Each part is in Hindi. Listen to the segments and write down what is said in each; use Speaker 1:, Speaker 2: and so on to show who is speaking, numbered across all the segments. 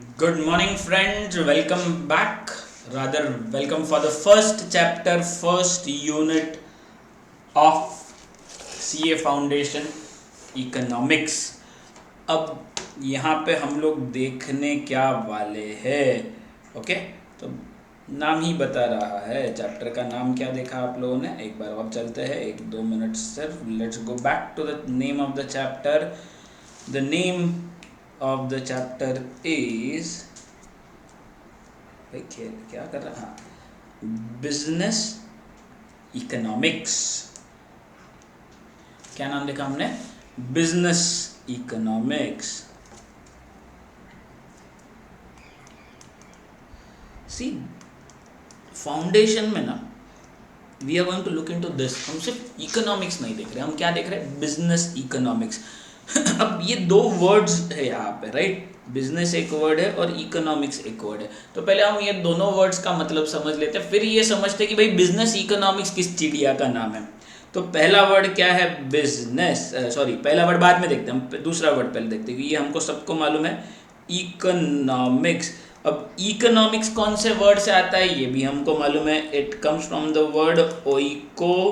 Speaker 1: Good morning, friends. Welcome back. Rather, welcome for the first chapter, first unit of CA Foundation Economics. अब यहाँ पे हम लोग देखने क्या वाले हैं? ओके, तो नाम ही बता रहा है। चैप्टर का नाम क्या देखा आप लोगों ने? एक बार और चलते हैं, 1-2 मिनट सिर्फ. Let's go back to the name of the chapter. The name of the chapter is भाई खेल क्या कर रहा? Business economics. क्या नाम लिखा हमने? Business economics. सी फाउंडेशन में ना we are going to look into this. हम सिर्फ इकोनॉमिक्स नहीं देख रहे, हम क्या देख रहे हैं? Business economics. अब ये दो वर्ड्स है यहाँ पे, राइट? बिजनेस एक वर्ड है और इकोनॉमिक्स एक वर्ड है. तो पहले हम ये दोनों वर्ड्स का मतलब समझ लेते हैं, फिर ये समझते हैं कि भाई बिजनेस इकोनॉमिक्स किस चिड़िया का नाम है. तो पहला वर्ड क्या है? बिजनेस. सॉरी, पहला वर्ड बाद में देखते हैं, हम दूसरा वर्ड पहले देखते हैं. ये हमको सबको मालूम है, इकोनॉमिक्स. अब इकोनॉमिक्स कौन से वर्ड से आता है ये भी हमको मालूम है. It comes from the word oikonomia.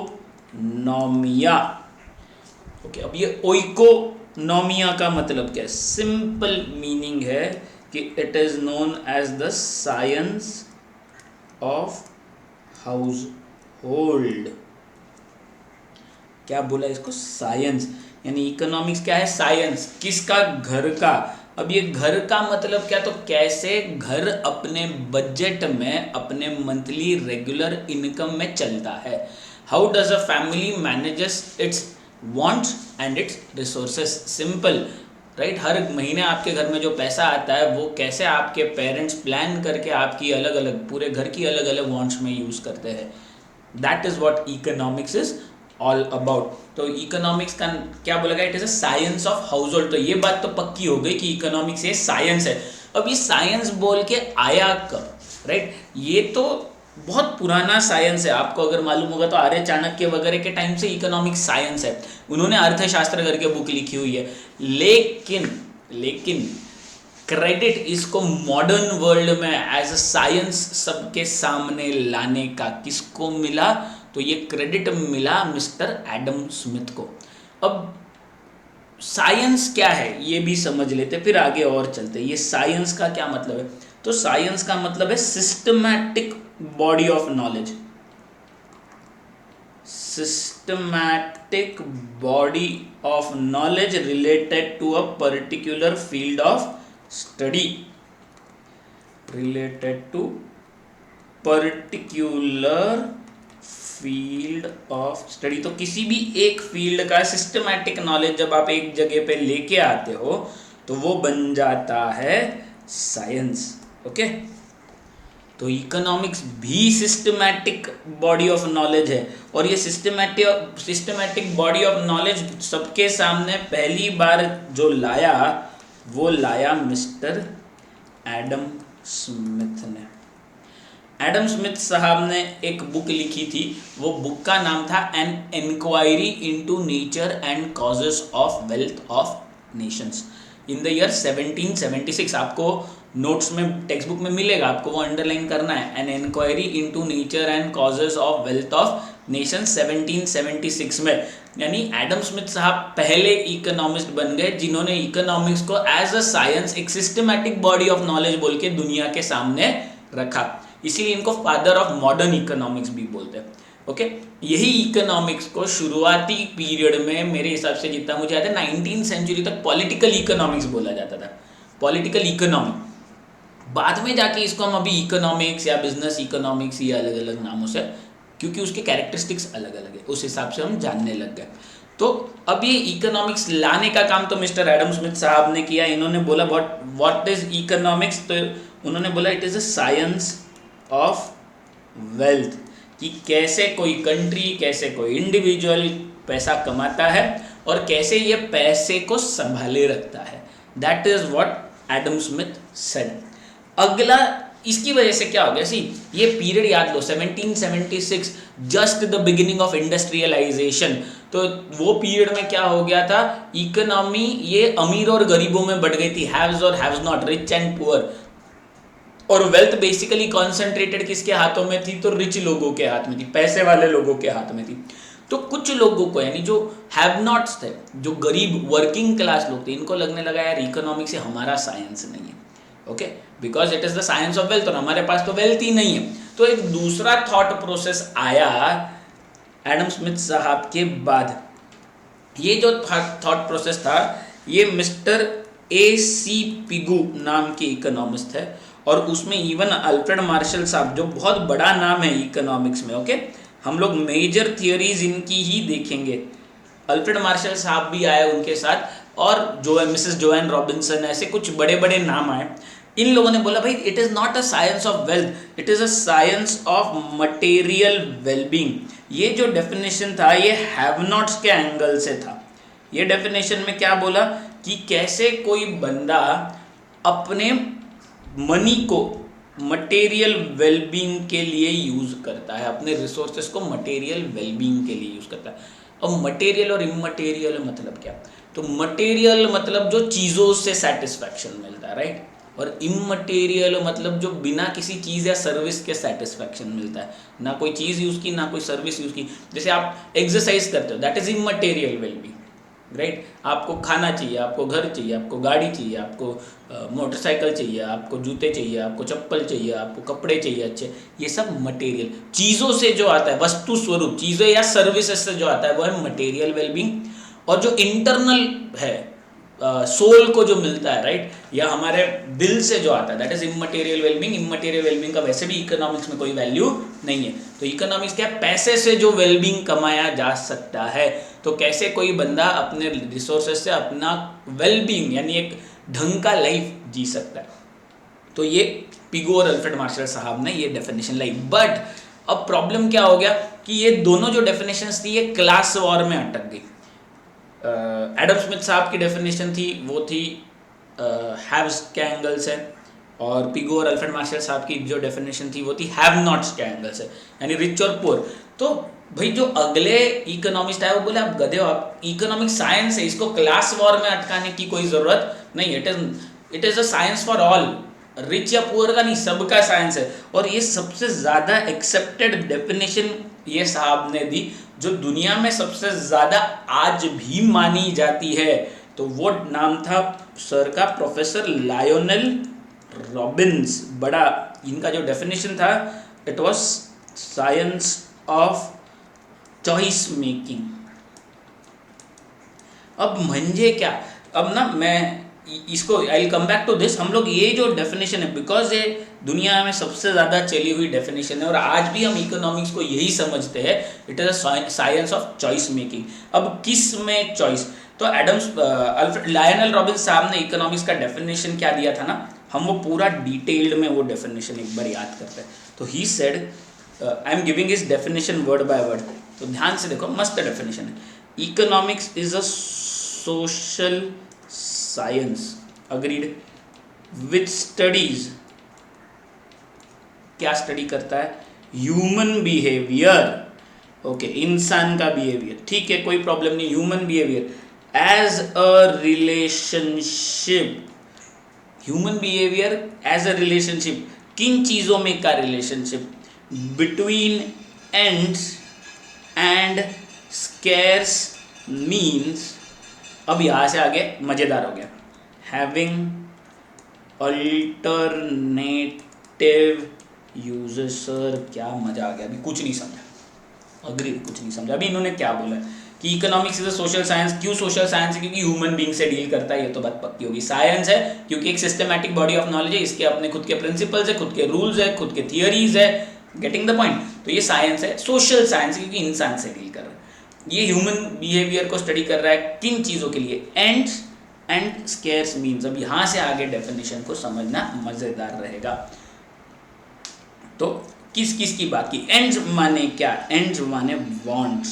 Speaker 1: Okay, अब ये ओइकोनॉमिया का मतलब क्या है? सिंपल मीनिंग है कि it is known as the science of house hold. क्या बोला इसको? साइंस. यानी इकोनॉमिक्स क्या है? साइंस. किसका? घर का. अब ये घर का मतलब क्या? तो कैसे घर अपने बजट में, अपने मंथली रेगुलर इनकम में चलता है. How does a family manages its wants and its resources. Simple, right? हर महीने आपके घर में जो पैसा आता है वो कैसे आपके पेरेंट्स प्लान करके आपकी अलग अलग, पूरे घर की अलग अलग वांट्स में यूज़ करते हैं. That is what economics is all about. तो इकोनॉमिक्स का क्या बोला गया? It is a science of house hold. तो ये बात तो पक्की हो गई कि इकोनॉमिक्स ये साइंस है. अब ये साइंस बोल के आया कब, राइट? ये तो बहुत पुराना साइंस है. आपको अगर मालूम होगा तो आर्य चाणक्य वगैरह के टाइम से इकोनॉमिक्स साइंस है. उन्होंने अर्थशास्त्र करके बुक लिखी हुई है. लेकिन क्रेडिट इसको मॉडर्न वर्ल्ड में एज अ साइंस सबके सामने लाने का किसको मिला? तो ये क्रेडिट मिला मिस्टर एडम स्मिथ को. अब साइंस क्या है ये भी समझ लेते, फिर आगे और चलते. ये साइंस का क्या मतलब है? तो साइंस का मतलब है systematic body of knowledge. Systematic body of knowledge related to a particular field of study. Related to particular field of study. तो किसी भी एक फील्ड का सिस्टमैटिक नॉलेज जब आप एक जगह पे लेके आते हो तो वो बन जाता है साइंस. ओके, तो इकोनॉमिक्स भी सिस्टमैटिक बॉडी ऑफ नॉलेज है. और ये सिस्टमैटिक बॉडी ऑफ नॉलेज सबके सामने पहली बार जो लाया वो लाया मिस्टर एडम स्मिथ ने. एडम स्मिथ साहब ने एक बुक लिखी थी. वो बुक का नाम था an inquiry into nature and causes of wealth of nations in the year 1776. आपको नोट्स में, टेक्स्ट बुक में मिलेगा, आपको वो अंडरलाइन करना है. An inquiry into nature and causes of wealth of nations 1776 में. यानी एडम स्मिथ साहब पहले इकोनॉमिस्ट बन गए जिन्होंने इकोनॉमिक्स को एज अ साइंस, एक सिस्टमैटिक बॉडी ऑफ नॉलेज बोल के दुनिया के सामने रखा. इसीलिए इनको फादर ऑफ मॉडर्न इकोनॉमिक्स भी बोलते हैं. ओके, यही इकोनॉमिक्स को शुरुआती पीरियड में मेरे हिसाब से जितना मुझे याद है 19वीं सेंचुरी तक पॉलिटिकल इकोनॉमिक्स बोला जाता था. Political economy. बाद में जाके इसको हम अभी इकोनॉमिक्स या बिजनेस इकोनॉमिक्स या अलग अलग नामों से, क्योंकि उसके कैरेक्टरिस्टिक्स अलग अलग है, उस हिसाब से हम जानने लग गए. तो अब ये इकोनॉमिक्स लाने का काम तो मिस्टर एडम स्मिथ साहब ने किया. इन्होंने बोला व्हाट इज इकोनॉमिक्स? तो उन्होंने बोला it is a science of wealth. कि कैसे कोई कंट्री, कैसे कोई इंडिविजुअल पैसा कमाता है और कैसे ये पैसे को संभाले रखता है. That is what Adam Smith said. अगला इसकी वजह से क्या हो गया? सी, ये पीरियड याद लो, 1776, just the beginning of industrialization. तो वो पीरियड में क्या हो गया था, इकोनॉमी ये अमीर और गरीबों में बढ़ गई थी, हैव्स और haves not, rich and poor. और वेल्थ बेसिकली कॉन्सेंट्रेटेड किसके हाथों में थी, तो रिच लोगों के हाथ में थी, पैसे वाले लोगों के हाथ में थी। तो कुछ लोगों को, यानी जो हैव नॉट्स थे, जो गरीब वर्किंग क्लास लोग थे, इनको लगने लगा यार इकोनॉमिक्स से हमारा साइंस नहीं है, okay, because it is the science of wealth, और हमारे पास तो वेल्थ ही नहीं है। तो एक दूसरा थॉट प्रोसेस आया एडम स्मिथ साहब के बाद। ये जो थॉट प्रोसेस था, ये मिस्टर AC पिगू नाम के इकोनॉमिस्ट है, और उसमें इवन अल्फ्रेड मार्शल साहब, जो बहुत बड़ा नाम है इकोनॉमिक्स में, ओके, हम लोग मेजर थियोरीज इनकी ही देखेंगे। अल्फ्रेड मार्शल साहब भी आए उनके साथ, और जो है मिसेस जोएन रॉबिन्सन, ऐसे कुछ बड़े बड़े नाम आए। इन लोगों ने बोला भाई it is not a science of wealth, it is a science of material wellbeing. ये जो डेफिनेशन था ये हैव नॉट्स के एंगल से था। ये डेफिनेशन में क्या बोला कि कैसे कोई बंदा अपने मनी को मटेरियल वेलबींग के लिए यूज करता है, अपने रिसोर्सेस को मटेरियल वेलबींग के लिए यूज करता है। अब मटेरियल और इमटेरियल मतलब क्या, तो मटेरियल मतलब जो चीज़ों से सेटिस्फैक्शन मिलता है, राइट, और इमटेरियल मतलब जो बिना किसी चीज़ या सर्विस के सेटिस्फैक्शन मिलता है, ना कोई चीज़ यूज़ की ना कोई सर्विस यूज़ की। जैसे आप एक्सरसाइज करते हो, that is immaterial wellbeing, right. आपको खाना चाहिए, आपको घर चाहिए, आपको गाड़ी चाहिए, आपको मोटरसाइकिल चाहिए, आपको जूते चाहिए, आपको चप्पल चाहिए, आपको कपड़े चाहिए अच्छे, ये सब मटेरियल चीज़ों से जो आता है, वस्तु स्वरूप चीज़ें या सर्विसेज से जो आता है वो है मटेरियल वेलबींग। और जो इंटरनल है, सोल को जो मिलता है, राइट, या हमारे दिल से जो आता है, that is immaterial wellbeing. Immaterial wellbeing का वैसे भी इकोनॉमिक्स में कोई वैल्यू नहीं है। तो इकोनॉमिक्स क्या, पैसे से जो वेलबींग कमाया जा सकता है, तो कैसे कोई बंदा अपने रिसोर्सेज से अपना वेलबींग यानी एक ढंग का लाइफ जी सकता है। तो ये पिगो और अल्फ्रेड मार्शल साहब ने ये डेफिनेशन लाई। बट अब प्रॉब्लम क्या हो गया कि ये दोनों जो डेफिनेशंस थी ये क्लास वॉर में अटक गई। एडम स्मिथ साहब की डेफिनेशन थी वो थी हैव्स के एंगल से, और पिगो और अल्फ्रेड मार्शल साहब की जो डेफिनेशन थी वो थी हैव नॉट्स के एंगल से, यानी रिच और पुअर। तो भाई जो अगले इकोनॉमिस्ट आए वो बोले आप गधे हो, आप इकोनॉमिक साइंस है, इसको क्लास वॉर में अटकाने की कोई जरूरत नहीं, it is a science for all, rich या पुअर का नहीं, सबका साइंस है। और ये सबसे ज़्यादा एक्सेप्टेड डेफिनेशन ये साहब ने दी, जो दुनिया में सबसे ज़्यादा आज भी मानी जाती है। तो वो नाम था सर का प्रोफेसर लायोनेल रॉबिन्स। बड़ा इनका जो डेफिनेशन था, it was science of choice making. अब म्हणजे क्या, अब ना मैं इसको आई कम बैक टू दिस। हम लोग ये जो डेफिनेशन है, बिकॉज ये दुनिया में सबसे ज़्यादा चली हुई डेफिनेशन है और आज भी हम इकोनॉमिक्स को यही समझते हैं, it is a science of choice making. अब किस में चॉइस, तो लायनल रॉबिन्स साहब ने इकोनॉमिक्स का डेफिनेशन क्या दिया था ना, हम वो पूरा डिटेल्ड में वो डेफिनेशन एक बार याद करते हैं। तो he said, I am giving his definition word by word, तो ध्यान से देखो, मस्त डेफिनेशन है। Economics is a social science, agreed, which studies, क्या स्टडी करता है, ह्यूमन बिहेवियर, ओके, इंसान का बिहेवियर, ठीक है, कोई प्रॉब्लम नहीं, human behaviour as a relationship, human behaviour as a relationship, किन चीज़ों में का relationship, between ends and scarce means. अब यहाँ से आगे मज़ेदार हो गया, हैविंग अल्टरनेटिव यूजेस। सर क्या मज़ा आ गया, अभी कुछ नहीं समझा, अग्री, कुछ नहीं समझा। अभी इन्होंने क्या बोला कि economics is a social science. क्यों सोशल साइंस है, क्योंकि ह्यूमन बीइंग से डील करता है, ये तो बात पक्की होगी। साइंस है क्योंकि एक सिस्टमैटिक बॉडी ऑफ नॉलेज है, इसके अपने खुद के प्रिंसिपल्स है, खुद के रूल्स है, खुद के थियरीज है, गेटिंग द पॉइंट। तो ये साइंस है। सोशल साइंस क्योंकि इंसान से डील कर रहा है, ये ह्यूमन बिहेवियर को स्टडी कर रहा है, किन चीज़ों के लिए, एंड्स एंड स्केर्स मीन्स। अब यहाँ से आगे डेफिनेशन को समझना मज़ेदार रहेगा। तो किस किस की बात की, एंड्स माने क्या, एंड्स माने वांट्स,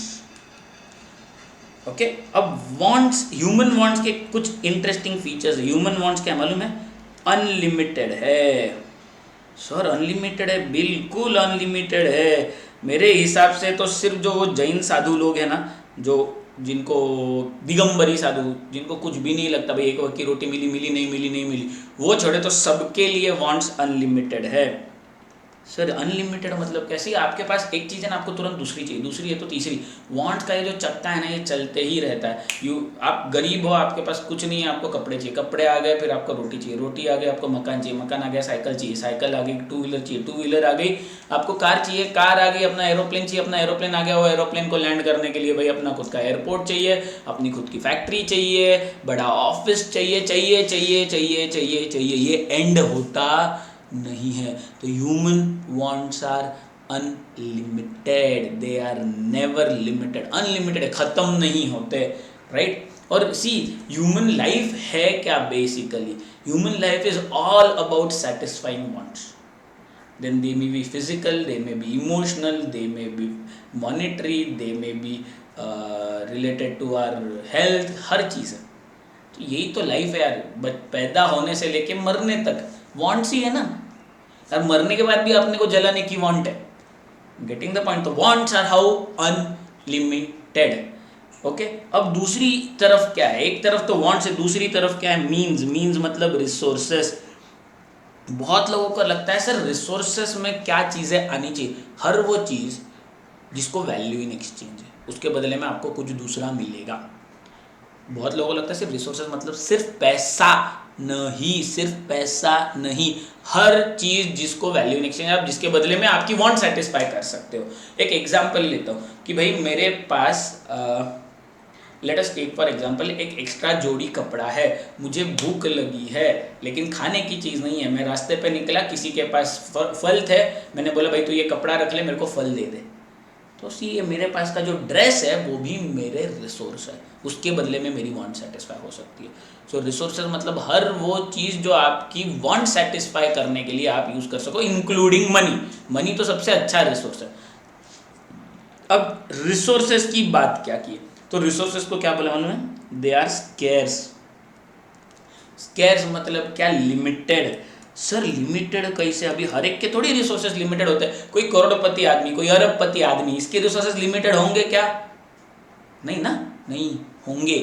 Speaker 1: ओके। अब वांट्स, ह्यूमन वांट्स के कुछ इंटरेस्टिंग फीचर्स है। ह्यूमन वांट्स क्या मालूम है, अनलिमिटेड है। सर अनलिमिटेड है, बिल्कुल अनलिमिटेड है। मेरे हिसाब से तो सिर्फ जो वो जैन साधु लोग हैं ना, जो जिनको दिगंबरी साधु, जिनको कुछ भी नहीं लगता भाई एक वक्त की रोटी मिली मिली नहीं मिली नहीं मिली, वो छोड़े तो सबके लिए वांट्स अनलिमिटेड है। सर अनलिमिटेड मतलब कैसे? आपके पास एक चीज़ है ना, आपको तुरंत दूसरी चाहिए, दूसरी है तो तीसरी। वांट्स का ये जो चक्का है ना, ये चलते ही रहता है। आप गरीब हो, आपके पास कुछ नहीं है, आपको कपड़े चाहिए, कपड़े आ गए, फिर आपको रोटी चाहिए, रोटी आ गई, आपको मकान चाहिए, मकान आ गया, साइकिल चाहिए, साइकिल आ गई, टू व्हीलर चाहिए, टू व्हीलर आ गई, आपको कार चाहिए, कार आ गई, अपना एरोप्लेन चाहिए, अपना एरोप्लेन आ गया, वो एरोप्लेन को लैंड करने के लिए भाई अपना खुद का एयरपोर्ट चाहिए, अपनी खुद की फैक्ट्री चाहिए, बड़ा ऑफिस चाहिए चाहिए चाहिए चाहिए चाहिए चाहिए, ये एंड होता नहीं है। तो human wants are unlimited, they are never limited, unlimited है, खत्म नहीं होते, राइट। और सी ह्यूमन लाइफ है क्या? Basically human life is all about satisfying wants. then they may be physical, they may be emotional, they may be monetary, they may be related to our health, हर चीज़ है। तो यही तो लाइफ है यार, पैदा होने से लेके मरने तक वांट्स ही है ना। और मरने के बाद भी अपने को जलाने की वांट है, गेटिंग द पॉइंट। तो wants are how unlimited, okay. अब दूसरी तरफ क्या है? एक तरफ तो वांट्स है, दूसरी तरफ क्या है? मीन्स। मीन्स मतलब रिसोर्सेस। बहुत लोगों को लगता है सर रिसोर्सेस में क्या चीज़ें आनी चाहिए? हर वो चीज़ जिसको वैल्यू इन एक्सचेंज है, उसके बदले में आपको कुछ दूसरा मिलेगा। बहुत लोगों को लगता है सिर्फ रिसोर्सेज मतलब सिर्फ पैसा, नहीं, सिर्फ पैसा नहीं, हर चीज़ जिसको वैल्यू इन एक्सचेंज, आप जिसके बदले में आपकी वांट सेटिस्फाई कर सकते हो। एक एग्जांपल लेता हूँ कि भाई मेरे पास let us take for example एक एक्स्ट्रा जोड़ी कपड़ा है, मुझे भूख लगी है लेकिन खाने की चीज़ नहीं है, मैं रास्ते पे निकला, किसी के पास फल थे, मैंने बोला भाई तू ये कपड़ा रख ले, मेरे को फल दे दे। तो सी ये मेरे पास का जो ड्रेस है वो भी मेरे रिसोर्स है, उसके बदले में मेरी वांट सेटिस्फाई हो सकती है। सो रिसोर्सेज मतलब हर वो चीज़ जो आपकी वांट सेटिस्फाई करने के लिए आप यूज़ कर सको, इंक्लूडिंग मनी। मनी तो सबसे अच्छा रिसोर्स है। अब रिसोर्सेज की बात क्या की? तो रिसोर्सेज को क्या बोला मालूम है? They are scarce. स्केर्स मतलब क्या? लिमिटेड। सर लिमिटेड कैसे? अभी हर एक के थोड़ी रिसोर्सेज लिमिटेड होते हैं। कोई करोड़पति आदमी, कोई अरबपति आदमी, इसके रिसोर्सेज लिमिटेड होंगे क्या? नहीं ना, नहीं होंगे।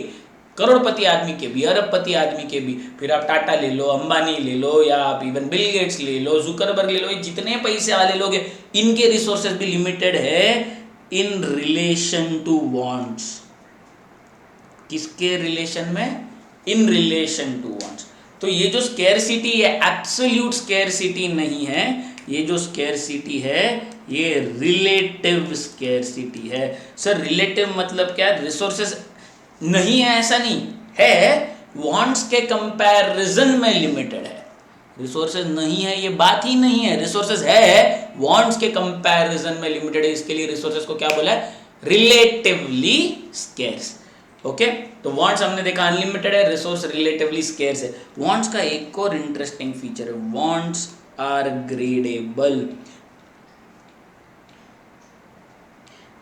Speaker 1: करोड़पति आदमी के भी, अरबपति आदमी के भी, फिर आप टाटा ले लो, अंबानी ले लो, या आप इवन बिल गेट्स ले लो, जुकरबर्ग ले लो, ये जितने पैसे वाले लोग हैं इनके रिसोर्सेज भी लिमिटेड है इन रिलेशन टू वांट्स। किसके रिलेशन में? In relation to wants. तो ये जो स्केर्सिटी है एब्सोल्यूट स्केर्सिटी नहीं है, ये जो स्केर्सिटी है ये रिलेटिव स्केर्सिटी है। सर रिलेटिव मतलब क्या? रिसोर्सेज नहीं है ऐसा नहीं है, वांट्स के कंपैरिजन में लिमिटेड है। रिसोर्सेज नहीं है ये बात ही नहीं है, रिसोर्सेज है, वांट्स के कंपैरिजन में लिमिटेड है। इसके लिए रिसोर्सेज को क्या बोला है? Relatively scarce. ओके, तो वांट्स हमने देखा अनलिमिटेड है, रिसोर्स रिलेटिवली स्केर्स है। वांट्स का एक और इंटरेस्टिंग फीचर है, वांट्स आर ग्रेडेबल।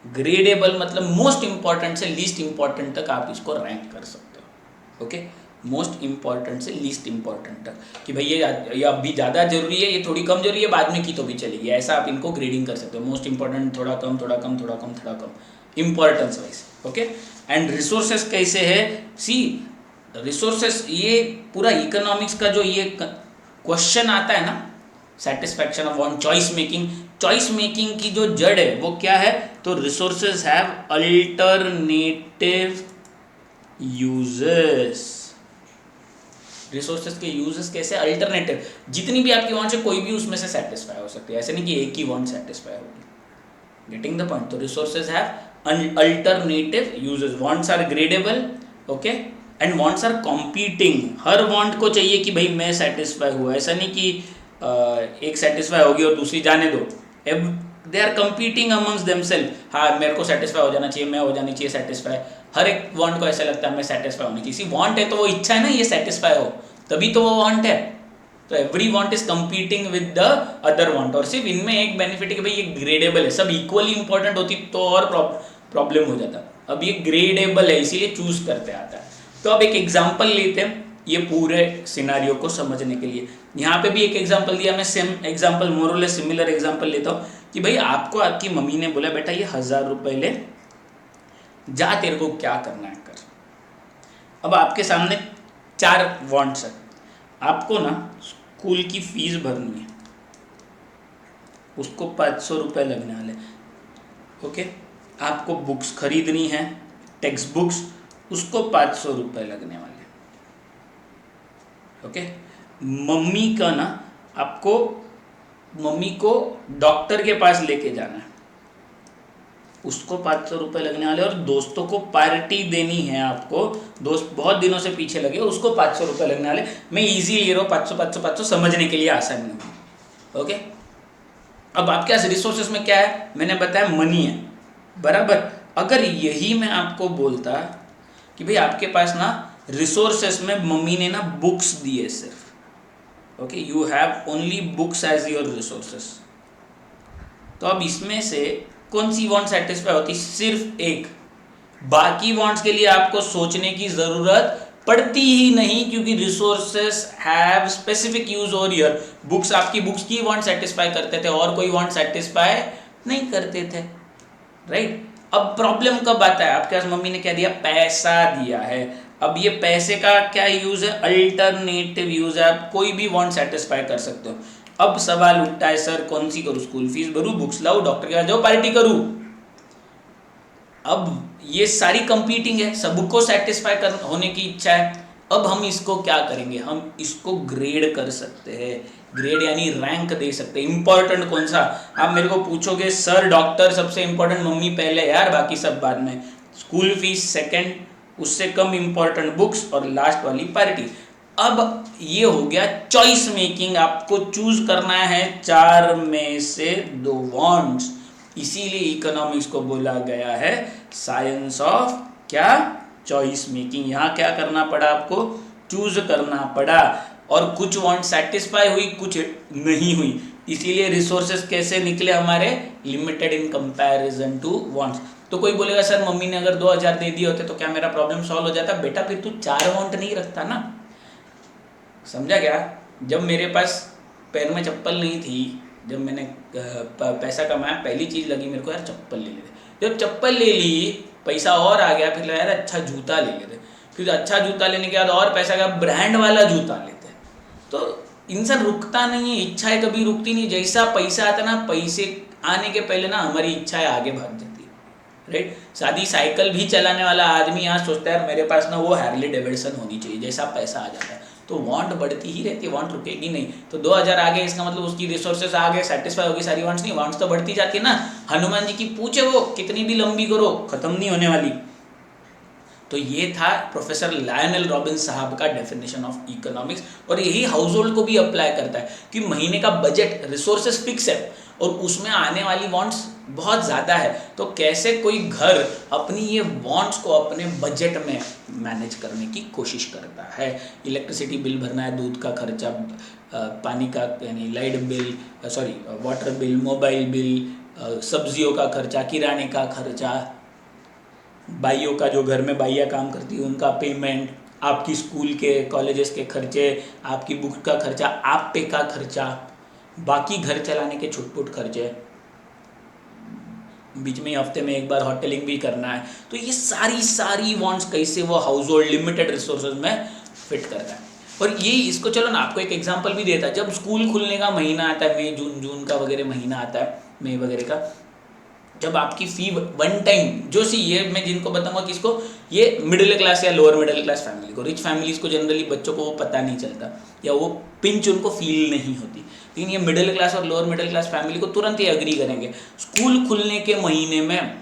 Speaker 1: ग्रेडेबल मतलब मोस्ट इंपॉर्टेंट से लीस्ट इंपॉर्टेंट तक आप इसको रैंक कर सकते हो। ओके, मोस्ट इंपॉर्टेंट से लीस्ट इंपॉर्टेंट तक, कि भाई ये अभी ज़्यादा जरूरी है, ये थोड़ी कम जरूरी है, बाद में की तो भी चलेगी, ऐसा आप इनको ग्रेडिंग कर सकते हो। मोस्ट इंपॉर्टेंट थोड़ा कम, थोड़ा कम, थोड़ा कम, थोड़ा कम, importance wise. Okay, and resources कैसे है? सी रिसोर्सेस, ये पूरा इकोनॉमिक्स का जो ये क्वेश्चन आता है ना, satisfaction of want, choice making, choice making की जो जड़ है वो क्या है? तो resources have alternative uses. Resources के यूजेस कैसे? अल्टरनेटिव। जितनी भी आपकी वांट है कोई भी उसमें से सेटिस्फाई हो सकती है, ऐसे नहीं कि एक ही वांट सेटिस्फाई होगी। Getting the point? तो resources have alternative uses, wants are gradable, okay, and wants are competing. हर वांट को चाहिए कि भाई मैं सेटिस्फाई हुआ, ऐसा नहीं कि एक सेटिस्फाई होगी और दूसरी जाने दो। They are competing amongst themselves. हाँ मेरे को सेटिस्फाई हो जाना चाहिए, मैं हो जानी चाहिए सेटिस्फाई। हर एक वांट को ऐसा लगता है मैं सेटिस्फाई होनी चाहिए। वांट है तो वो इच्छा है ना, ये सेटिस्फाई हो, तभी तो वो वांट है। तो every want is competing with the other want. और सिर्फ इनमें एक बेनिफिट है कि भाई ये ग्रेडेबल है, सब इक्वली इंपॉर्टेंट होती तो और प्रॉब्लम हो जाता। अब ये ग्रेडेबल है इसीलिए चूज करते आता है। तो अब एक एग्जाम्पल लेते हैं ये पूरे सिनारियो को समझने के लिए। यहाँ पे भी एक एग्जाम्पल दिया, मैं सेम एग्जाम्पल, मोरलेस सिमिलर एग्जाम्पल लेता हूँ कि भाई आपको आपकी मम्मी ने बोला बेटा ये 1000 रुपये ले, जा तेरे को क्या करना है कर। अब आपके सामने 4 वांट्स है। आपको ना स्कूल की फीस भरनी है, उसको 500 रुपये लगने वाले। ओके, आपको बुक्स खरीदनी है, टेक्स्ट बुक्स, उसको 500 रुपये लगने वाले। ओके, मम्मी का ना, आपको मम्मी को डॉक्टर के पास लेके जाना है, उसको 500 रुपये लगने वाले। और दोस्तों को पार्टी देनी है, आपको दोस्त बहुत दिनों से पीछे लगे, उसको 500 रुपये लगने वाले। मैं इजी ले रहा हूँ, 500 500 500 समझने के लिए आसान नहीं। ओके, अब आपके पास रिसोर्सेस में क्या है, मैंने बताया मनी है, बराबर। अगर यही मैं आपको बोलता कि भाई आपके पास ना रिसोर्सेस में मम्मी ने ना बुक्स दिए सिर्फ, okay, you have only books as your resources, तो अब इसमें से कौन सी वांट सेटिस्फाई होती? सिर्फ एक। बाकी वांट्स के लिए आपको सोचने की जरूरत पड़ती ही नहीं, क्योंकि रिसोर्सेस हैव स्पेसिफिक यूज और ईयर। बुक्स, आपकी बुक्स की वांट सेटिस्फाई करते थे और कोई वांट सेटिस्फाई नहीं करते थे, राइट। अब प्रॉब्लम कब आता है? आपके पास मम्मी ने क्या दिया? पैसा दिया है। अब ये पैसे का क्या यूज है? अल्टरनेटिव यूज है, आप कोई भी वांट सेटिस्फाई कर सकते हो। अब सवाल उठता है, सर कौन सी करूँ? स्कूल फीस भरूँ, बुक्स लाऊं, डॉक्टर के पास जाऊँ, पार्टी करूँ? अब ये सारी कंपीटिंग है, सबको सेटिस्फाई कर होने की इच्छा है। अब हम इसको क्या करेंगे? हम इसको ग्रेड कर सकते हैं। ग्रेड यानी रैंक दे सकते हैं। इंपॉर्टेंट कौन सा? आप मेरे को पूछोगे सर डॉक्टर सबसे इंपॉर्टेंट, मम्मी पहले यार, बाकी सब बाद में। स्कूल फीस सेकंड, उससे कम इंपॉर्टेंट बुक्स, और लास्ट वाली पार्टी। अब ये हो गया चॉइस मेकिंग, आपको चूज करना है 4 में से 2 वांट्स। इसीलिए इकोनॉमिक्स को बोला गया है साइंस ऑफ क्या? Choice making. यहाँ क्या करना पड़ा आपको? चूज करना पड़ा, और कुछ वांट सेटिस्फाई हुई, कुछ नहीं हुई। इसीलिए रिसोर्सेस कैसे निकले हमारे? Limited in comparison to wants. तो कोई बोलेगा सर मम्मी ने अगर 2000 दे दिए होते तो क्या मेरा प्रॉब्लम सॉल्व हो जाता? बेटा फिर तू 4 वांट नहीं रखता ना, समझा क्या? जब मेरे पास पैर में चप्पल नहीं थी, जब मैंने पैसा कमाया, पहली चीज़ लगी मेरे को यार चप्पल ले लेते। जब चप्पल ले ली, पैसा और आ गया, फिर लगा यार अच्छा जूता ले लेते। फिर अच्छा जूता लेने के बाद और पैसा का ब्रांड वाला जूता लेते। तो इंसान रुकता नहीं है, इच्छाएं कभी रुकती नहीं। जैसा पैसा आता ना, पैसे आने के पहले ना हमारी इच्छाएं आगे भाग जाती है, राइट। सादी साइकिल भी चलाने वाला आदमी आज सोचता है यार मेरे पास ना वो हैर्ले डेविडसन होनी चाहिए। जैसा पैसा आ जाता है तो वांट बढ़ती ही रहती है, वांट रुकेगी नहीं। तो 2000 आ गए, इसका मतलब उसकी रिसोर्सेस आ गए, सेटिस्फाई होगी सारी वांट्स। नहीं, वांट्स तो बढ़ती जाती है ना। हनुमान जी की पूछे वो कितनी भी लंबी करो, खत्म नहीं होने वाली। तो ये था प्रोफेसर लायनल रॉबिन्स साहब का डेफिनेशन ऑफ इकोनॉमिक्स, और यही हाउस होल्ड को भी अप्लाई करता है कि महीने का बजट, रिसोर्सेस फिक्स है और उसमें आने वाली वांट्स बहुत ज़्यादा है, तो कैसे कोई घर अपनी ये वांट्स को अपने बजट में मैनेज करने की कोशिश करता है। इलेक्ट्रिसिटी बिल भरना है, दूध का खर्चा, पानी का यानी light bill, sorry water bill, mobile bill, सब्जियों का खर्चा, किराने का खर्चा, बाइयों का जो घर में बाइयाँ काम करती है उनका पेमेंट, आपकी स्कूल के कॉलेजेस के खर्चे, आपकी बुक का खर्चा, आप पे का खर्चा, बाकी घर चलाने के छुटपुट खर्चे, बीच में हफ्ते में एक बार होटलिंग भी करना है। तो ये सारी वांट्स कैसे वो हाउस होल्ड लिमिटेड रिसोर्सेज में फिट करता है। और यही इसको, चलो ना आपको एक एग्जांपल भी देता है। जब स्कूल खुलने का महीना आता है, मई जून का वगैरह महीना आता है, मई वगैरह का, जब आपकी फी वन टाइम, जो सी ये मैं जिनको बताऊंगा किसको, ये मिडिल क्लास या लोअर मिडिल क्लास फैमिली को, रिच फैमिलीज को जनरली बच्चों को वो पता नहीं चलता या वो पिंच उनको फील नहीं होती, लेकिन ये मिडिल क्लास और लोअर मिडिल क्लास फैमिली को तुरंत ही एग्री करेंगे। स्कूल खुलने के महीने में,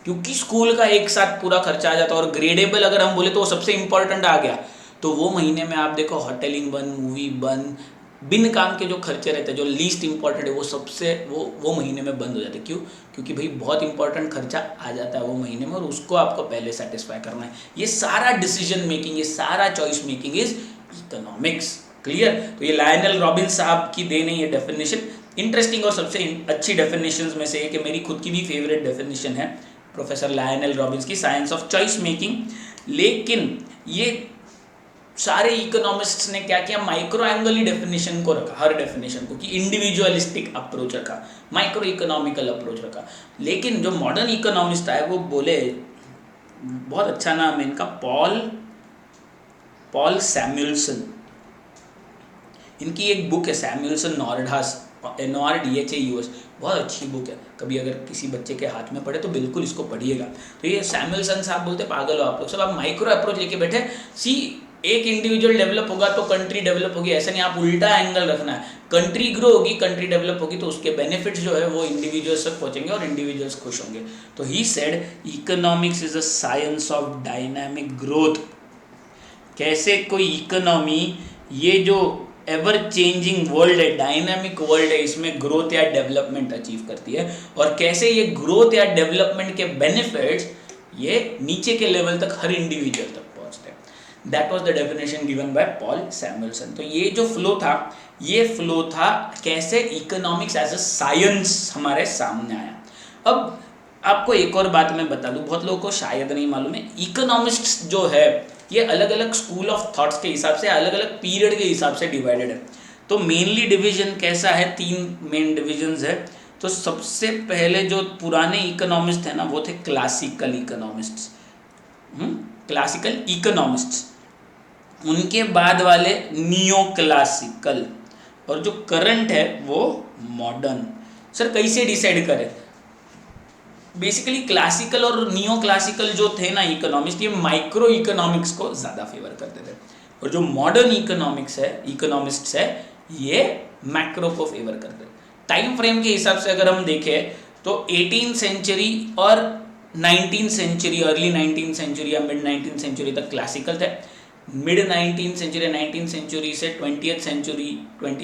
Speaker 1: क्योंकि स्कूल का एक साथ पूरा खर्चा आ जाता है, और ग्रेडेबल अगर हम बोले तो वो सबसे इंपॉर्टेंट आ गया, तो वो महीने में आप देखो होटलिंग बंद, मूवी बंद, बिन काम के जो खर्चे रहते हैं जो लीस्ट इंपॉर्टेंट है वो सबसे वो महीने में बंद हो जाते हैं। क्यों? क्योंकि भाई बहुत इंपॉर्टेंट खर्चा आ जाता है वो महीने में, और उसको आपको पहले सेटिस्फाई करना है। ये सारा डिसीजन मेकिंग, ये सारा choice making is economics. Clear? तो ये लायनल रॉबिन्स साहब की देने ये डेफिनेशन इंटरेस्टिंग और सबसे अच्छी डेफिनेशंस में से एक है। मेरी खुद की भी फेवरेट डेफिनेशन है प्रोफेसर लायनल रॉबिन्स की, साइंस ऑफ चॉइस मेकिंग। लेकिन ये सारे इकोनॉमिस्ट्स ने क्या किया, माइक्रो एंगली डेफिनेशन को रखा, हर डेफिनेशन को, कि इंडिविजुअलिस्टिक अप्रोच रखा, माइक्रो इकोनॉमिकल अप्रोच रखा। लेकिन जो मॉडर्न इकोनॉमिस्ट आए वो बोले बहुत अच्छा नाम है इनका, पॉल सैमुएल्सन। इनकी एक बुक है सैमुएल्सन नॉर्डहास, NORDHAUS, बहुत अच्छी बुक है। कभी अगर किसी बच्चे के हाथ में पड़े तो बिल्कुल इसको पढ़िएगा। तो ये सैमुएल्सन साहब बोलते पागल हो आप लोग सब, आप माइक्रो अप्रोच लेके बैठे। सी, एक इंडिविजुअल डेवलप होगा तो कंट्री डेवलप होगी, ऐसा नहीं, आप उल्टा एंगल रखना है। कंट्री ग्रो होगी, कंट्री डेवलप होगी तो उसके बेनिफिट्स जो है वो इंडिविजुअल्स तक पहुंचेंगे और इंडिविजुअल्स खुश होंगे। तो he said economics is a science of dynamic growth. कैसे कोई इकोनॉमी, ये जो एवर चेंजिंग वर्ल्ड है, डायनामिक वर्ल्ड है, इसमें ग्रोथ या डेवलपमेंट अचीव करती है, और कैसे ये ग्रोथ या डेवलपमेंट के बेनिफिट्स ये नीचे के लेवल तक हर इंडिविजुअल तक पहुंचते हैं। That was the definition given by Paul Samuelson. तो ये जो फ्लो था, ये फ्लो था कैसे इकोनॉमिक्स एज अ साइंस हमारे सामने आया। अब आपको एक और बात मैं बता दूं, बहुत लोगों को शायद नहीं मालूम है, इकोनॉमिस्ट्स जो है ये अलग अलग स्कूल ऑफ थॉट्स के हिसाब से, अलग अलग पीरियड के हिसाब से डिवाइडेड है। तो मेनली डिवीजन कैसा है, 3 मेन डिविजन्स है। तो सबसे पहले जो पुराने इकोनॉमिस्ट है ना, वो थे क्लासिकल इकोनॉमिस्ट्स, क्लासिकल इकोनॉमिस्ट्स। उनके बाद वाले नियो क्लासिकल, और जो करंट है वो मॉडर्न। सर कैसे डिसाइड करें? बेसिकली क्लासिकल और नियो क्लासिकल जो थे ना इकोनॉमिस्ट, ये माइक्रो इकोनॉमिक्स को ज़्यादा फेवर करते थे, और जो मॉडर्न इकोनॉमिस्ट्स है ये मैक्रो को फेवर करते थे। टाइम फ्रेम के हिसाब से अगर हम देखें तो 18th सेंचुरी और 19th century, early 19th century या मिड 19th सेंचुरी तक क्लासिकल थे। Mid 19th century, 19th century से 20th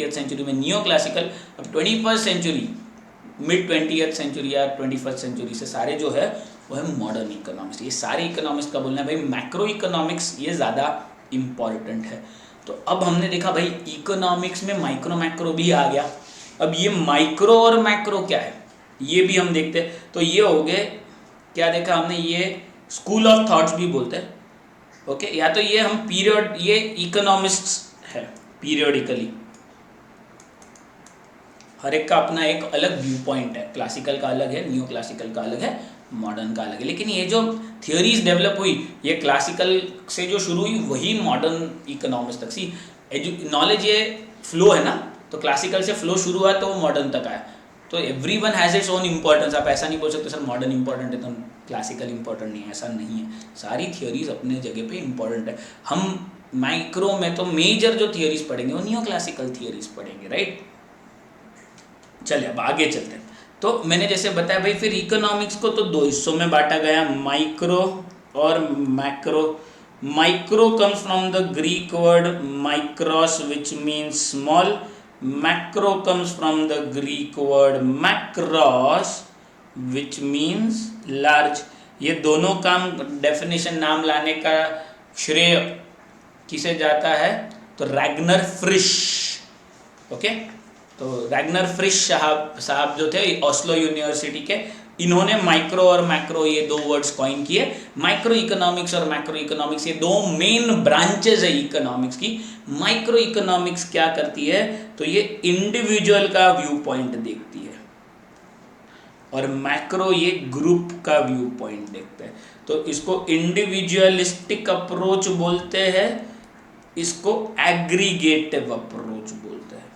Speaker 1: सेंचुरी में नियो क्लासिकल। अब 21st century, mid 20th century या 21st सेंचुरी से सारे जो है वो है मॉडर्न इकोनॉमिक्स। ये सारे इकोनॉमिक्स का बोलना है भाई मैक्रो इकोनॉमिक्स ये ज़्यादा इम्पॉर्टेंट है। तो अब हमने देखा भाई इकोनॉमिक्स में माइक्रो मैक्रो भी आ गया। अब ये माइक्रो और मैक्रो क्या है ये भी हम देखते हैं। तो ये हो गए, क्या देखा हमने, ये स्कूल ऑफ थॉट्स भी बोलते हैं, ओके। या तो ये हम पीरियड, ये इकोनॉमिस्ट्स है पीरियडिकली, हर एक का अपना एक अलग व्यू पॉइंट है। क्लासिकल का अलग है, न्यू क्लासिकल का अलग है, मॉडर्न का अलग है। लेकिन ये जो थियोरीज डेवलप हुई ये क्लासिकल से जो शुरू हुई वही मॉडर्न इकोनॉमिक्स तक। सी नॉलेज ये फ्लो है ना, तो क्लासिकल से फ्लो शुरू हुआ तो वो मॉडर्न तक आया। तो everyone has its own importance. आप ऐसा नहीं बोल सकते सर मॉडर्न इंपॉर्टेंट है तो क्लासिकल इंपॉर्टेंट नहीं है, ऐसा नहीं है। सारी थियोरीज अपने जगह पे इंपॉर्टेंट है। हम माइक्रो में तो मेजर जो थियोरीज पढ़ेंगे वो न्यू क्लासिकल थियोरीज पढ़ेंगे, राइट। चलिए अब आगे चलते हैं। तो मैंने जैसे बताया भाई फिर इकोनॉमिक्स को तो 2 हिस्सों में बांटा गया, माइक्रो और macro. Micro comes from the Greek word mikros which means small. Macro comes from the Greek word makros which means large. ये दोनों काम डेफिनेशन नाम लाने का श्रेय किसे जाता है, तो रैग्नर फ्रिश, ओके। तो रैग्नर फ्रिश साहब जो थे ऑस्लो यूनिवर्सिटी के, इन्होंने माइक्रो और मैक्रो ये 2 वर्ड्स कॉइन किए। माइक्रो इकोनॉमिक्स और मैक्रो इकोनॉमिक्स ये 2 मेन ब्रांचेज है इकोनॉमिक्स की। माइक्रो इकोनॉमिक्स क्या करती है, तो ये इंडिविजुअल का व्यू पॉइंट देखती है, और मैक्रो ये ग्रुप का व्यू पॉइंट देखते हैं। तो इसको इंडिविजुअलिस्टिक अप्रोच बोलते हैं, इसको एग्रीगेटिव अप्रोच बोलते हैं।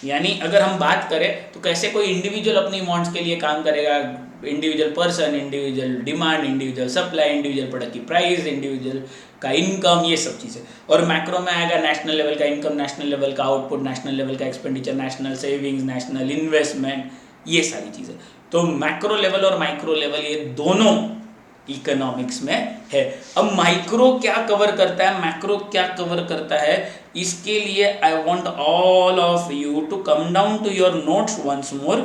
Speaker 1: यानी अगर हम बात करें तो कैसे कोई इंडिविजुअल अपनी वांट्स के लिए काम करेगा, individual person, individual demand, individual supply, individual product की प्राइस, इंडिविजुअल का इनकम, ये सब चीज़ें। और मैक्रो में आएगा नेशनल लेवल का इनकम, नेशनल लेवल का आउटपुट, नेशनल लेवल का expenditure, national savings, national investment, ये सारी चीज़ें। तो मैक्रो लेवल और माइक्रो लेवल ये दोनों इकोनॉमिक्स में है। अब माइक्रो क्या कवर करता है, मैक्रो क्या कवर करता है, इसके लिए I want all of you to come down to your notes once more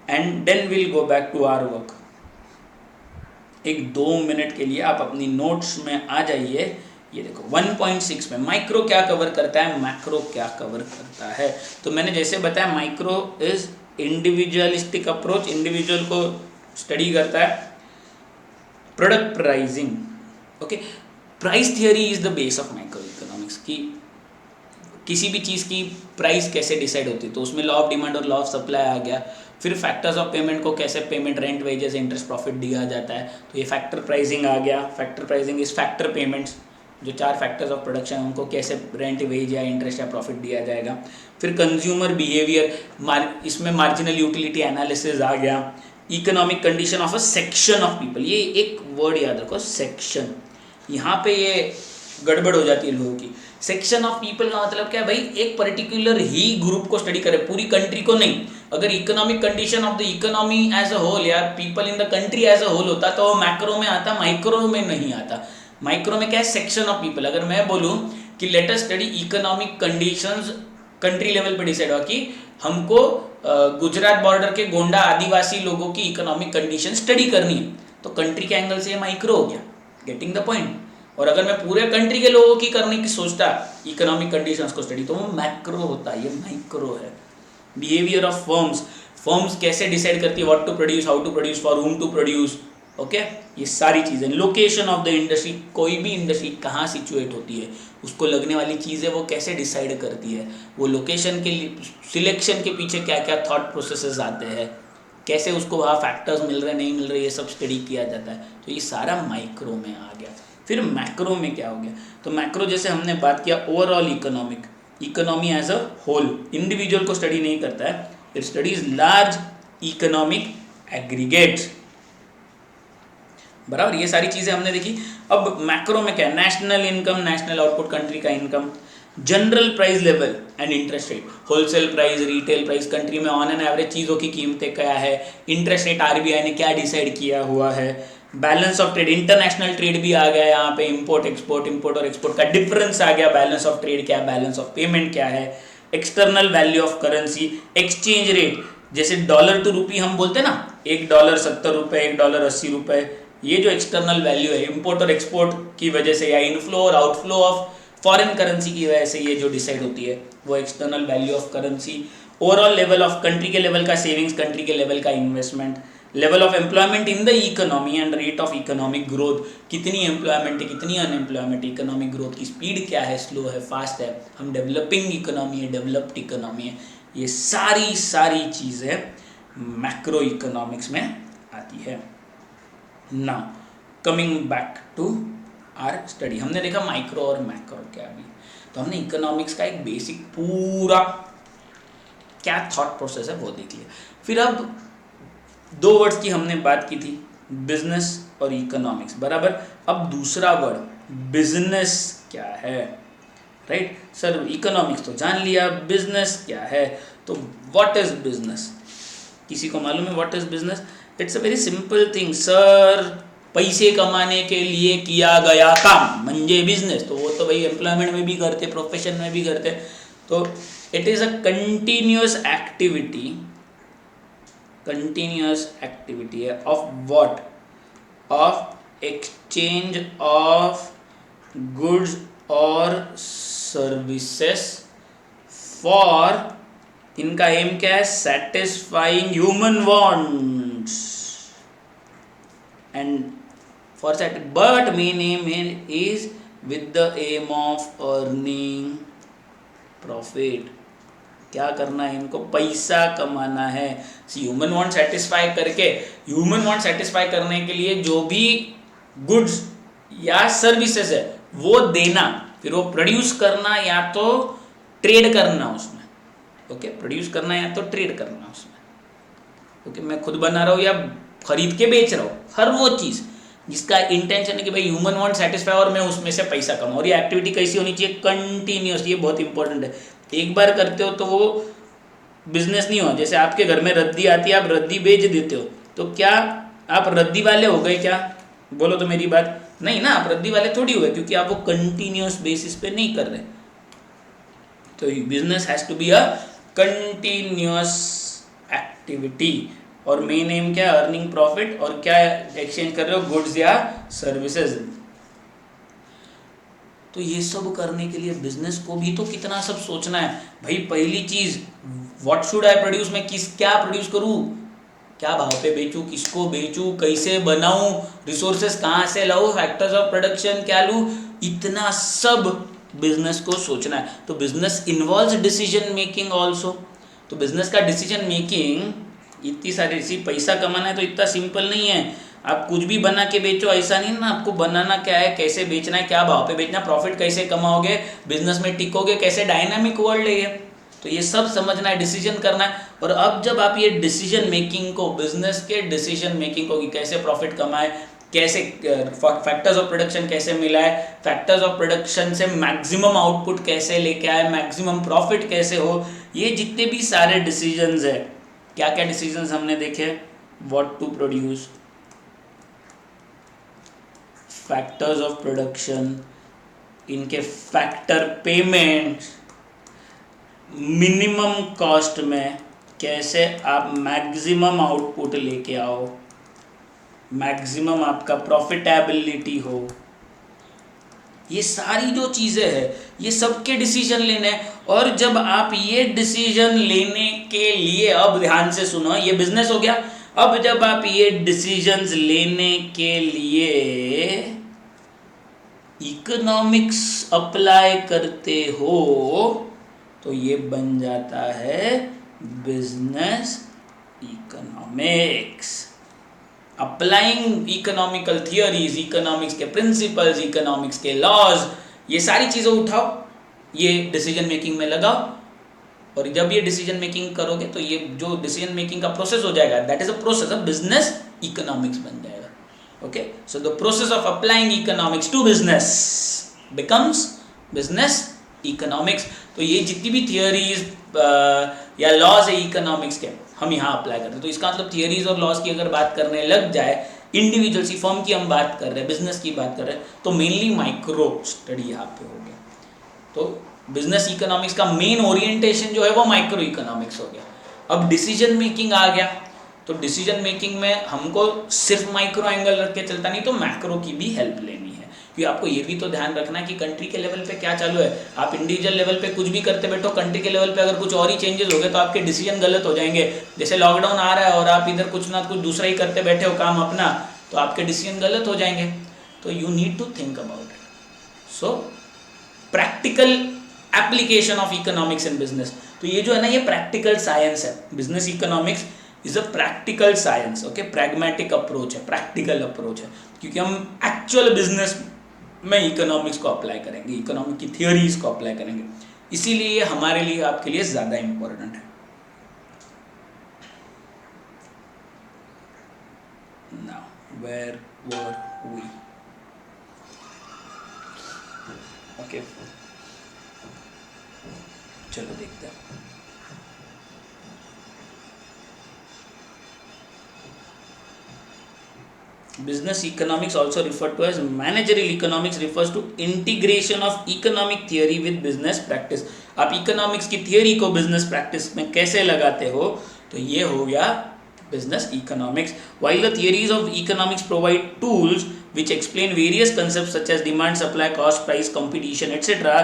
Speaker 1: and then will go back to our work. एक 2 मिनट के लिए आप अपनी नोट्स में आ जाइए। ये देखो 1.6 में माइक्रो क्या कवर करता है, मैक्रो क्या कवर करता है। तो मैंने जैसे बताया micro is individualistic approach, individual को स्टडी करता है। Product pricing, okay. Price theory is the base of micro economics की किसी भी चीज़ की प्राइस कैसे डिसाइड होती है, तो उसमें लॉ ऑफ डिमांड और लॉ ऑफ सप्लाई आ गया। फिर फैक्टर्स ऑफ पेमेंट को कैसे payment, rent, wages, interest, profit दिया जाता है, तो ये फैक्टर प्राइसिंग आ गया। Factor pricing is factor payments, जो 4 फैक्टर्स ऑफ प्रोडक्शन उनको कैसे रेंट, वेज या इंटरेस्ट या प्रॉफिट दिया जाएगा। फिर कंज्यूमर बिहेवियर, इसमें मार्जिनल यूटिलिटी एनालिसिस आ गया। Economic condition of a section of people, ये एक वर्ड याद रखो, सेक्शन। यहाँ पे ये गड़बड़ हो जाती है लोगों की। सेक्शन ऑफ पीपल का मतलब क्या है भाई, एक पर्टिकुलर ही ग्रुप को स्टडी करे, पूरी कंट्री को नहीं। अगर economic condition of the economy as a whole या people in the country as a whole होता तो वो मैक्रो में आता, माइक्रो में नहीं आता। माइक्रो में क्या है, सेक्शन ऑफ पीपल। अगर मैं बोलूं कि let us study economic conditions, country level पे डिसाइड हुआ कि हमको गुजरात बॉर्डर के गोंडा आदिवासी लोगों की इकोनॉमिक कंडीशन स्टडी करनी है, तो कंट्री के एंगल से माइक्रो हो गया। Getting the point. और अगर मैं पूरे कंट्री के लोगों की करने की सोचता इकोनॉमिक कंडीशंस को स्टडी, तो वो मैक्रो होता है, ये माइक्रो है। बिहेवियर ऑफ फर्म्स, फर्म्स कैसे डिसाइड करती है what to produce, how to produce, for whom to produce, okay, ये सारी चीज़ें। लोकेशन ऑफ द इंडस्ट्री, कोई भी इंडस्ट्री कहाँ सिचुएट होती है, उसको लगने वाली चीज़ें वो कैसे डिसाइड करती है, वो लोकेशन के सिलेक्शन के पीछे क्या क्या थॉट प्रोसेसेस आते हैं, कैसे उसको वहाँ फैक्टर्स मिल रहे नहीं मिल रहे, ये सब स्टडी किया जाता है। तो ये सारा माइक्रो में आ गया। फिर मैक्रो में क्या हो गया, तो मैक्रो जैसे हमने बात किया overall economic, economy as a whole, individual को स्टडी नहीं करता है, it studies large economic aggregates, बराबर। ये सारी चीजें हमने देखी। अब मैक्रो में क्या है, national income, national output, country का income, general price level and interest rate, wholesale price, retail price, country में ऑन एन एवरेज चीज़ों की कीमतें क्या है, इंटरेस्ट रेट आरबीआई ने क्या डिसाइड किया हुआ है, balance of trade, international trade भी आ गया यहाँ पे, इंपोर्ट एक्सपोर्ट, इंपोर्ट और एक्सपोर्ट का डिफरेंस आ गया, बैलेंस ऑफ ट्रेड क्या है, बैलेंस ऑफ पेमेंट क्या है, external value of currency, exchange rate, जैसे डॉलर टू रुपी हम बोलते हैं ना, $1 ₹70, $1 ₹80, ये जो एक्सटर्नल वैल्यू है इंपोर्ट और एक्सपोर्ट की वजह से या इनफ्लो और आउटफ्लो ऑफ फॉरेन करेंसी की वजह से ये जो डिसाइड होती है वो external value of currency. Overall level of country के लेवल का सेविंग्स, कंट्री के लेवल का investment, level of employment in the economy and rate of economic growth, कितनी एम्प्लॉयमेंट है, कितनी अनएम्प्लॉयमेंट, इकोनॉमिक ग्रोथ की स्पीड क्या है, स्लो है, फास्ट है, हम डेवलपिंग इकोनॉमी है, डेवलप्ड इकोनॉमी है, ये सारी चीज़ें मैक्रो इकोनॉमिक्स में आती है। Now coming back to our study, हमने देखा माइक्रो और मैक्रो क्या भी, तो हमने इकोनॉमिक्स का एक बेसिक पूरा क्या थॉट प्रोसेस है वो देख लिया। फिर अब 2 वर्ड्स की हमने बात की थी, बिजनेस और इकोनॉमिक्स, बराबर। अब दूसरा वर्ड बिजनेस क्या है, राइट सर, इकोनॉमिक्स तो जान लिया, बिजनेस क्या है, तो व्हाट इज बिजनेस, किसी को मालूम है what is business? It's a very simple thing sir, पैसे कमाने के लिए किया गया काम म्हणजे बिजनेस। तो वो तो भाई एम्प्लॉयमेंट में भी करते, प्रोफेशन में भी करते, तो it is a continuous activity है of what, of exchange of goods और सर्विसेस फॉर, इनका एम क्या है, satisfying human wants and for that, but main aim is with the aim of earning profit. क्या करना है इनको, पैसा कमाना है। ह्यूमन वांट सेटिस्फाई करके, ह्यूमन वांट सेटिस्फाई करने के लिए जो भी गुड्स या सर्विसेज है वो देना, फिर वो प्रोड्यूस करना या तो ट्रेड करना उसमें, ओके, प्रोड्यूस करना या तो ट्रेड करना उसमें, ओके, मैं खुद बना रहा हूँ या खरीद के बेच रहा हूँ, हर वो चीज़ जिसका इंटेंशन है कि भाई ह्यूमन वांट सेटिस्फाई और मैं उसमें से पैसा कमाऊँ। और ये एक्टिविटी कैसी होनी चाहिए, कंटिन्यूस, ये बहुत इंपॉर्टेंट है। एक बार करते हो तो वो बिजनेस नहीं हो, जैसे आपके घर में रद्दी आती है, आप रद्दी बेच देते हो, तो क्या आप रद्दी वाले हो गए क्या? बोलो तो मेरी बात, नहीं ना, आप रद्दी वाले थोड़ी हो गए, क्योंकि आप वो कंटिन्यूस बेसिस पे नहीं कर रहे। तो business has to be a continuous activity, और मेन एम क्या, अर्निंग प्रॉफिट, और क्या एक्सचेंज कर रहे हो, गुड्स या सर्विसेज। तो ये सब करने के लिए बिजनेस को भी तो कितना सब सोचना है भाई। पहली चीज, व्हाट शुड आई प्रोड्यूस, मैं क्या प्रोड्यूस करूँ, क्या भाव पे बेचूं, किसको बेचूं, कैसे बनाऊं, रिसोर्सेस कहाँ से लाऊं, फैक्टर्स ऑफ प्रोडक्शन क्या लूं, इतना सब बिजनेस को सोचना है। तो business involves decision making also. तो बिजनेस का डिसीजन मेकिंग इतनी सारी, इसी पैसा कमाना है तो इतना सिंपल नहीं है। आप कुछ भी बना के बेचो ऐसा नहीं ना, आपको बनाना क्या है, कैसे बेचना है, क्या भाव पे बेचना, प्रॉफिट कैसे कमाओगे, बिजनेस में टिकोगे कैसे, डायनामिक वर्ल्ड है ये। तो ये सब समझना है, डिसीजन करना है। और अब जब आप ये डिसीजन मेकिंग को, बिजनेस के डिसीजन मेकिंग को कि कैसे प्रॉफिट कमाए, कैसे फैक्टर्स ऑफ प्रोडक्शन कैसे मिलाए, फैक्टर्स ऑफ प्रोडक्शन से मैक्सिमम आउटपुट कैसे लेके आए, मैक्सिमम प्रॉफिट कैसे हो, ये जितने भी सारे डिसीजंस है, क्या क्या डिसीजंस हमने देखे, what to produce, factors of production, इनके फैक्टर पेमेंट, मिनिमम कॉस्ट में कैसे आप मैक्सिमम आउटपुट लेके आओ, मैक्सिमम आपका प्रॉफिटेबिलिटी हो, ये सारी जो चीज़ें हैं ये सबके डिसीजन लेने हैं। और जब आप ये डिसीजन लेने के लिए, अब ध्यान से सुनो, ये बिजनेस हो गया। अब जब आप ये डिसीजंस लेने के लिए इकोनॉमिक्स अप्लाई करते हो तो ये बन जाता है business economics. Applying economical theories, economics के प्रिंसिपल्स, इकोनॉमिक्स के लॉज, ये सारी चीज़ें उठाओ, ये डिसीजन मेकिंग में लगाओ। और जब ये डिसीजन मेकिंग करोगे तो ये जो डिसीजन मेकिंग का प्रोसेस हो जाएगा, that is a process of business economics बन जाएगा। Okay, so the process of applying economics to business becomes business economics. तो ये जितनी भी थियोरीज या लॉज है इकोनॉमिक्स के, हम यहाँ अप्लाई करते हैं। तो इसका मतलब थियोरीज और लॉज की अगर बात करने लग जाए, इंडिविजुअल सी फर्म की हम बात कर रहे हैं, बिजनेस की बात कर रहे हैं, तो मेनली माइक्रो स्टडी यहाँ पे हो गया। तो बिजनेस इकोनॉमिक्स का मेन ओरिएंटेशन जो है वो माइक्रो इकोनॉमिक्स हो गया। अब डिसीजन मेकिंग आ गया, तो डिसीजन मेकिंग में हमको सिर्फ माइक्रो एंगल रख के चलता नहीं, तो मैक्रो की भी हेल्प लेनी है। क्योंकि आपको ये भी तो ध्यान रखना है कि कंट्री के लेवल पे क्या चालू है। आप इंडिविजुअल लेवल पे कुछ भी करते बैठो, कंट्री के लेवल पे अगर कुछ और ही चेंजेस हो गए तो आपके डिसीजन गलत हो जाएंगे। जैसे लॉकडाउन आ रहा है और आप इधर कुछ ना कुछ दूसरा ही करते बैठे हो काम अपना, तो आपके डिसीजन गलत हो जाएंगे। तो you need to think about it. So practical application of economics in business, तो ये जो है ना, ये प्रैक्टिकल साइंस है। Business economics is a practical science. Okay, pragmatic approach है, प्रैक्टिकल अप्रोच है, क्योंकि हम एक्चुअल बिजनेस में इकोनॉमिक्स को अप्लाई करेंगे, इकोनॉमिक की थियोरीज को अप्लाई करेंगे, इसीलिए ये हमारे लिए, आपके लिए ज्यादा इंपॉर्टेंट है। Now where were we? Okay, चलो देखते हैं। Business economics, also referred to as managerial economics, refers to integration of economic theory with business practice. आप इकोनॉमिक्स की थियोरी को बिजनेस प्रैक्टिस में कैसे लगाते हो, तो ये हो गया business economics. While the theories of economics provide tools which explain various concepts such as demand, supply, cost, price, competition, etc.,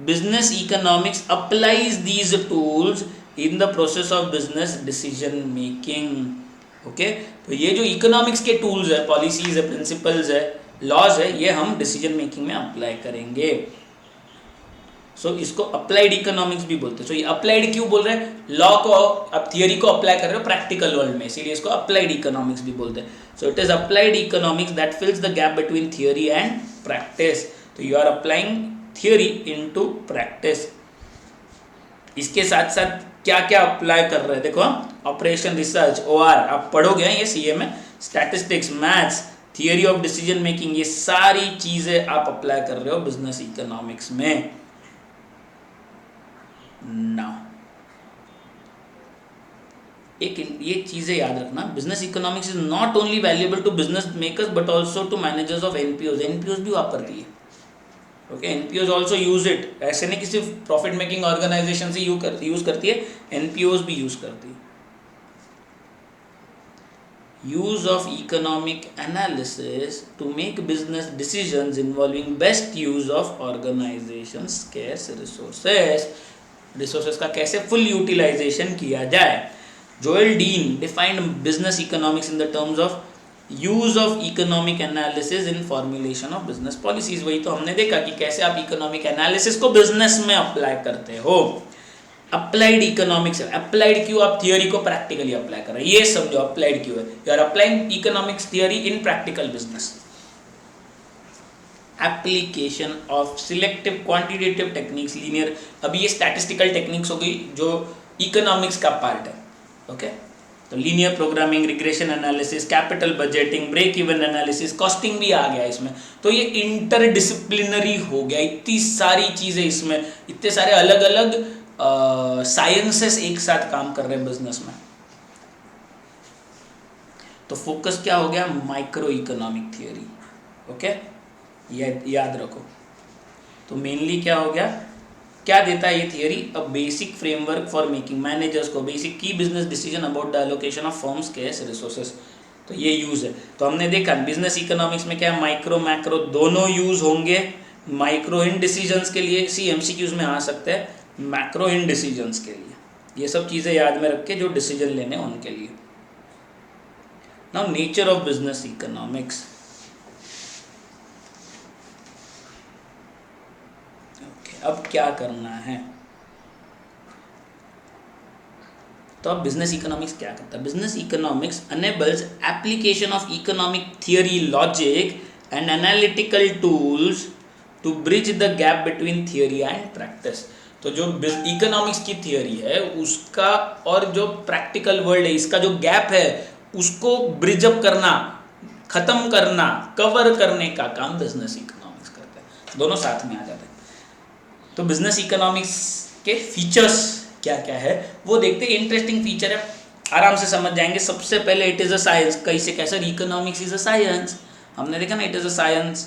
Speaker 1: business economics applies these tools in the process of business decision making. Okay, तो ये जो इकोनॉमिक्स के टूल्स है, पॉलिसीज है, प्रिंसिपल्स है, लॉज है, ये हम डिसीजन मेकिंग में अप्लाई करेंगे. सो इसको अप्लाइड इकोनॉमिक्स भी बोलते हैं. सो ये अप्लाइड क्यों बोल रहे हैं? लॉ को अब थियरी को अप्लाई कर रहे हो प्रैक्टिकल वर्ल्ड में, इसीलिए इसको अप्लाइड इकोनॉमिक्स भी बोलते हैं. So it is applied economics that fills the gap between theory and practice. तो you are applying theory into practice. इसके साथ साथ क्या क्या अप्लाई कर रहे हैं देखो, ऑपरेशन, रिसर्च, ओआर आप पढ़ोगे ये सीए में, statistics, maths, theory of decision making, ये सारी चीजें आप अप्लाई कर रहे हो बिजनेस इकोनॉमिक्स में. नाउ एक ये चीजें याद रखना, business economics is not only valuable to business makers but also to managers of NPOs. NPOs भी वापरती है. Okay, NPOs also use it. ऐसे नहीं कि सिर्फ प्रॉफिट मेकिंग ऑर्गेनाइजेशन से यूज करती है, एनपीओज भी यूज करती है. Use of economic analysis to make business decisions involving best use of organization scarce resources. Resources का कैसे फुल यूटिलाइजेशन किया जाए. Joel Dean defined business economics in the terms of use of economic analysis in formulation of business policies. वही तो हमने देखा कि कैसे आप इकोनॉमिक एनालिसिस को बिजनेस में अप्लाई करते हो। अप्लाइड इकोनॉमिक्स, अप्लाइड क्यों, आप थियोरी को प्रैक्टिकली अप्लाई कर रहे हैं, ये समझो अप्लाइड क्यों है, you are applying economics theory in practical business. Application of selective quantitative techniques, linear, अभी ये स्टैटिस्टिकल टेक्निक्स हो गई जो इकोनॉमिक्स का पार्ट है, ओके। तो linear programming, regression analysis, capital budgeting, break even analysis, costing भी आ गया इसमें। तो ये इंटरडिसिप्लिनरी हो गया, इतनी सारी चीजें इसमें, इतने सारे अलग अलग साइंसेस एक साथ काम कर रहे हैं बिजनेस में। तो फोकस क्या हो गया, माइक्रो इकोनॉमिक थियोरी, ओके, याद रखो। तो मेनली क्या हो गया, क्या देता है ये theory, a basic framework for making managers को बेसिक की business decision about the allocation of firms scarce resources. तो ये यूज है। तो हमने देखा बिजनेस इकोनॉमिक्स में क्या है, माइक्रो मैक्रो दोनों यूज होंगे। माइक्रो इन डिसीजंस के लिए सी एमसीक्यूज में आ सकते हैं, मैक्रो इन डिसीजंस के लिए। ये सब चीज़ें याद में रख के जो डिसीजन लेने उनके लिए। Now nature of business economics. अब क्या करना है, तो अब बिजनेस इकोनॉमिक्स क्या करता है, business economics enables application of economic theory, logic and analytical tools to bridge the gap between theory and practice. तो जो इकोनॉमिक्स की थियोरी है उसका और जो प्रैक्टिकल वर्ल्ड है इसका जो गैप है उसको ब्रिज अप करना, खत्म करना, कवर करने का काम बिजनेस इकोनॉमिक्स करता है। दोनों साथ में आ जाते हैं। तो बिजनेस इकोनॉमिक्स के फीचर्स क्या क्या है वो देखते हैं। इंटरेस्टिंग फीचर है, आराम से समझ जाएंगे। सबसे पहले इट इज़ अ साइंस। कैसे कैसे, इकोनॉमिक्स इज अ साइंस, हमने देखा ना, इट इज़ अ साइंस।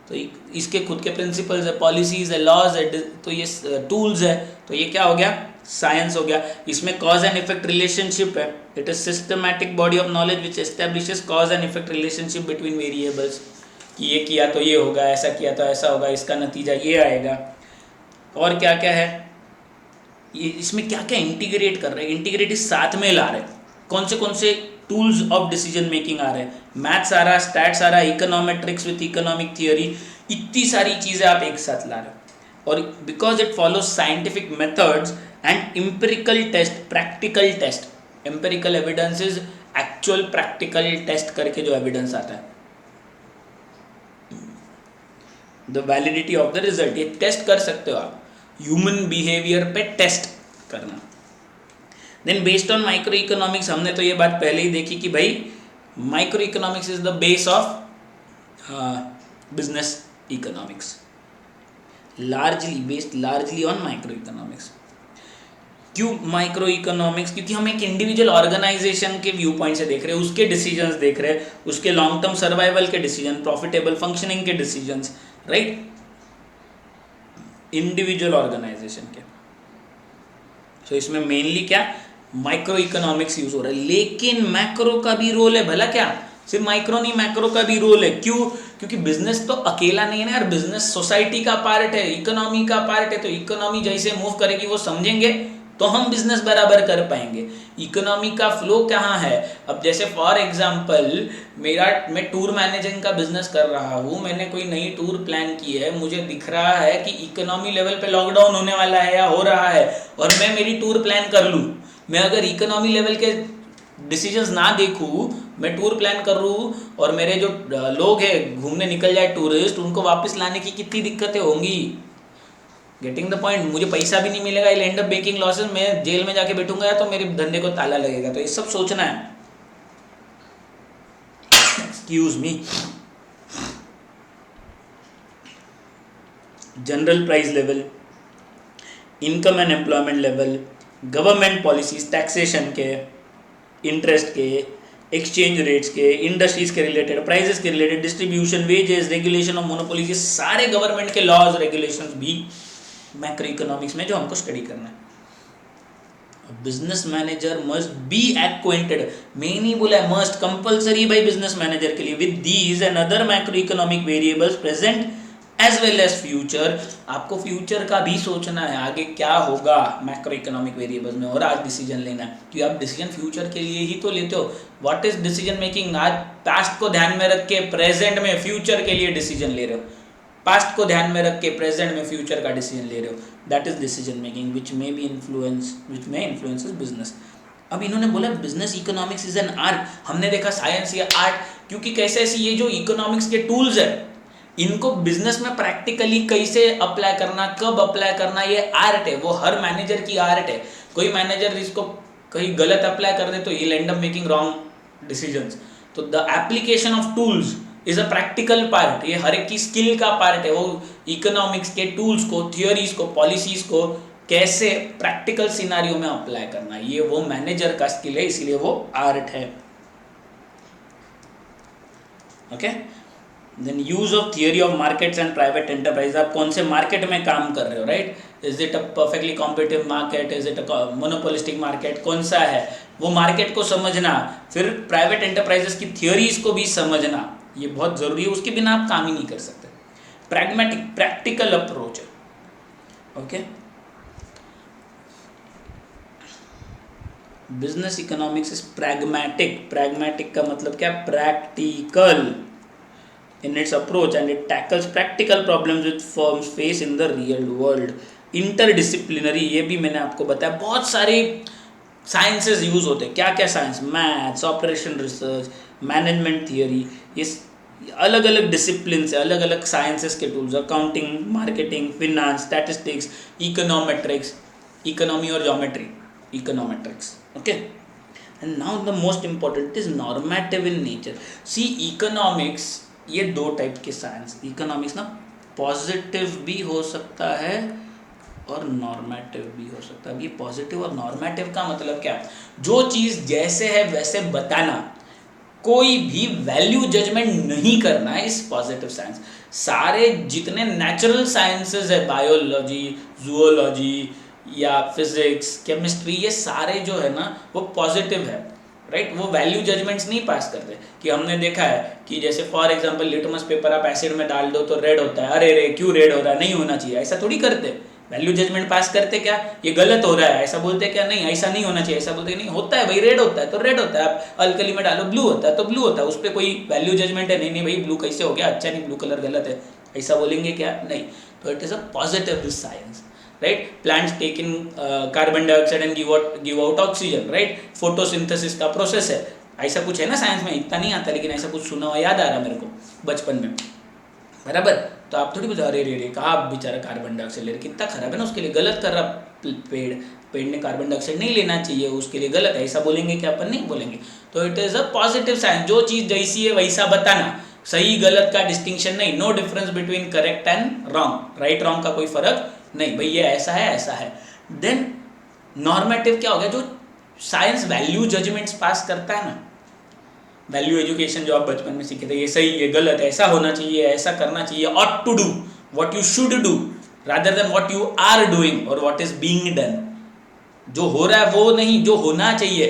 Speaker 1: तो इसके खुद के प्रिंसिपल्स है, पॉलिसीज है, लॉज है, तो ये टूल्स है। तो ये क्या हो गया, साइंस हो गया। इसमें कॉज एंड इफेक्ट रिलेशनशिप है। It is systematic body of knowledge which establishes cause and effect relationship between variables, कि ये किया तो ये होगा, ऐसा किया तो ऐसा होगा, इसका नतीजा ये आएगा। और क्या क्या है ये, इसमें क्या क्या इंटीग्रेट कर रहे हैं, इंटीग्रेट साथ में ला रहे हैं। कौन से टूल्स ऑफ डिसीजन मेकिंग आ रहे हैं, मैथ्स आ रहा, स्टैट्स आ रहा, इकोनॉमेट्रिक्स विथ इकोनॉमिक थियोरी, इतनी सारी चीज़ें आप एक साथ ला रहे हो। और because it follow scientific methods and empirical test, practical test, empirical evidence is actual practical test करके जो एविडेंस आता है, the validity of the result, ये टेस्ट कर सकते हो आप, ह्यूमन बिहेवियर पे टेस्ट करना। Then based on micro economics, हमने तो ये बात पहले ही देखी कि भाई micro economics is the base of business economics, largely based largely on micro economics. क्यों माइक्रो इकोनॉमिक्स, क्योंकि हम एक इंडिविजुअल ऑर्गेनाइजेशन के व्यू पॉइंट से देख रहे हैं, उसके डिसीजंस देख रहे हैं, उसके लॉन्ग टर्म सर्वाइवल के डिसीजन, प्रॉफिटेबल फंक्शनिंग के डिसीजंस, राइट, इंडिविजुअल ऑर्गेनाइजेशन के। तो इसमें मेनली क्या माइक्रो इकोनॉमिक्स यूज हो रहा है, लेकिन मैक्रो का भी रोल है। भला क्या सिर्फ माइक्रो नहीं, मैक्रो का भी रोल है। क्यों, क्योंकि बिजनेस तो अकेला नहीं है ना यार, बिजनेस सोसाइटी का पार्ट है, इकोनॉमी का पार्ट है। तो इकोनॉमी जैसे मूव करेगी वो समझेंगे तो हम बिजनेस बराबर कर पाएंगे। इकोनॉमी का फ्लो कहाँ है, अब जैसे फॉर एग्जांपल मैं टूर मैनेजिंग का बिजनेस कर रहा हूँ, मैंने कोई नई टूर प्लान की है, मुझे दिख रहा है कि इकोनॉमी लेवल पे लॉकडाउन होने वाला है या हो रहा है, और मैं मेरी टूर प्लान कर लूँ। मैं अगर इकोनॉमी लेवल के डिसीजंस ना देखूँ, मैं टूर प्लान कर लूँ और मेरे जो लोग हैं घूमने निकल जाए टूरिस्ट, उनको वापस लाने की कितनी दिक्कतें होंगी। गेटिंग द पॉइंट, मुझे पैसा भी नहीं मिलेगा, I'll end up making losses, मैं जेल में जाके बैठूंगा या तो मेरे धंधे को ताला लगेगा। तो ये सब सोचना है। Excuse me. General price level, income and employment level, government policies, taxation के, इंटरेस्ट के, एक्सचेंज रेट्स के, इंडस्ट्रीज के रिलेटेड, प्राइसेस के related, distribution, wages, regulation of monopolies, ये सारे गवर्नमेंट के लॉज रेगुलेशंस भी मैक्रो इकोनॉमिक्स में जो हमको स्टडी करना है। Business manager must be acquainted, मैं नहीं बोला मस्ट, कंपल्सरी भाई बिजनेस मैनेजर के लिए, with these and other macro economic variables present as well as future. आपको फ्यूचर का भी सोचना है, आगे क्या होगा मैक्रो इकोनॉमिक वेरिएबल्स में, और आज डिसीजन लेना है, क्योंकि आप डिसीजन फ्यूचर के लिए ही तो लेते हो। What is decision making? आज पास्ट को ध्यान में रख के प्रेजेंट में फ्यूचर के लिए डिसीजन ले रहे हो, पास्ट को ध्यान में रख के प्रेजेंट में फ्यूचर का डिसीजन ले रहे हो, that is decision making which may influences business. अब इन्होंने बोला business economics is an art, हमने देखा साइंस या आर्ट, क्योंकि कैसे ऐसी ये जो इकोनॉमिक्स के टूल्स है इनको बिजनेस में प्रैक्टिकली कैसे अप्लाई करना, कब अप्लाई करना, ये आर्ट है, वो हर मैनेजर की आर्ट है। कोई मैनेजर इसको कहीं गलत अप्लाई कर दे तो ही end up making wrong decisions. तो the application of tools is a practical part, ये हर एक की स्किल का पार्ट है। वो इकोनॉमिक्स के टूल्स को, थियोरीज को, पॉलिसीज को कैसे प्रैक्टिकल सिनारियो में अप्लाई करना, ये वो मैनेजर का स्किल है, इसलिए वो आर्ट है। Okay, then use of theory of markets and private enterprise. आप कौन से मार्केट में काम कर रहे हो, right? Is it a perfectly competitive market, is it a monopolistic market, कौन सा है, वो मार्केट को समझना। फिर प्राइवेट एंटरप्राइजेस की थियोरीज को भी समझना, ये बहुत जरूरी है, उसके बिना आप काम ही नहीं कर सकते। प्रैग्मेटिक, प्रैक्टिकल अप्रोच है। Okay, business economics is pragmatic. Pragmatic का मतलब क्या? Practical in its approach and it tackles practical problems which firms face in the real world. interdisciplinary, ये भी मैंने आपको बताया, बहुत सारे साइंसेस यूज होते हैं। क्या क्या science? Maths, operation research, management theory, ये अलग अलग डिसिप्लिन से अलग अलग साइंसेस के tools, accounting, marketing, finance, statistics, econometrics, economy और geometry, econometrics. Okay, and now the most important is normative in nature. See economics, ये दो टाइप के साइंस, इकोनॉमिक्स ना पॉजिटिव भी हो सकता है और नॉर्मेटिव भी हो सकता है। ये पॉजिटिव और नॉर्मेटिव का मतलब क्या? जो चीज़ जैसे है वैसे बताना, कोई भी वैल्यू जजमेंट नहीं करना है इस पॉजिटिव साइंस। सारे जितने नेचुरल साइंसेस है, बायोलॉजी, जूलॉजी या फिजिक्स, केमिस्ट्री, ये सारे जो है ना वो पॉजिटिव है, राइट? वो वैल्यू जजमेंट्स नहीं पास करते। कि हमने देखा है कि जैसे फॉर एग्जांपल लिटमस पेपर आप एसिड में डाल दो तो रेड होता है, अरे रे क्यों रेड हो रहा है, नहीं होना चाहिए, ऐसा थोड़ी करते। वैल्यू जजमेंट पास करते क्या, ये गलत हो रहा है, ऐसा बोलते क्या? नहीं, ऐसा नहीं होना चाहिए, ऐसा बोलते नहीं, होता है भाई, रेड होता है तो रेड होता है। आप अल्कली में डालो ब्लू होता है तो ब्लू होता है, उस पर कोई वैल्यू जजमेंट है? नहीं नहीं भाई, ब्लू कैसे हो गया, अच्छा नहीं, ब्लू कलर गलत है, ऐसा बोलेंगे क्या? नहीं। तो it is a positive science, right? Plants take in carbon dioxide and give out oxygen, right? Photosynthesis का प्रोसेस है, ऐसा कुछ है ना साइंस में, इतना नहीं आता लेकिन ऐसा कुछ सुना हुआ याद आ रहा मेरे को बचपन में, बराबर? तो आप थोड़ी बता, अरे रे रे कहा बेचारा कार्बन डाइऑक्साइड ले रहा, कितना खराब है ना, उसके लिए गलत कर रहा पेड़ ने कार्बन डाइऑक्साइड नहीं लेना चाहिए, उसके लिए गलत है, ऐसा बोलेंगे क्या? अपन नहीं बोलेंगे। तो it is a positive science, जो चीज़ जैसी है वैसा बताना, सही गलत का डिस्टिंक्शन नहीं, no difference between correct and wrong, right wrong का कोई फर्क नहीं, भाई ये ऐसा है ऐसा है। देन नॉर्मेटिव क्या हो गया? जो साइंस वैल्यू जजमेंट्स पास करता है ना, वैल्यू एजुकेशन जो आप बचपन में सीखे थे, ये सही ये गलत, ऐसा होना चाहिए, ऐसा करना चाहिए, ought to do, what you should do rather than what you are doing और व्हाट इज बीइंग डन। जो हो रहा है वो नहीं, जो होना चाहिए,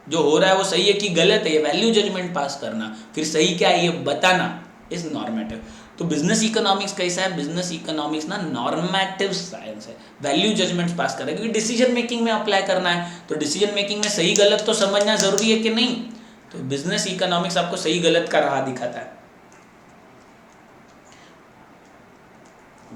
Speaker 1: जो हो रहा है वो सही है कि गलत है, ये वैल्यू जजमेंट पास करना, फिर सही क्या है ये बताना, इज नॉर्मेटिव। तो बिजनेस इकोनॉमिक्स कैसा है? बिजनेस इकोनॉमिक्स ना नॉर्मेटिव साइंस है, वैल्यू जजमेंट्स पास कर रहा है, क्योंकि डिसीजन मेकिंग में अप्लाई करना है, तो डिसीजन मेकिंग में सही गलत तो समझना जरूरी है कि नहीं? तो बिजनेस इकोनॉमिक्स आपको सही गलत का राह दिखाता है।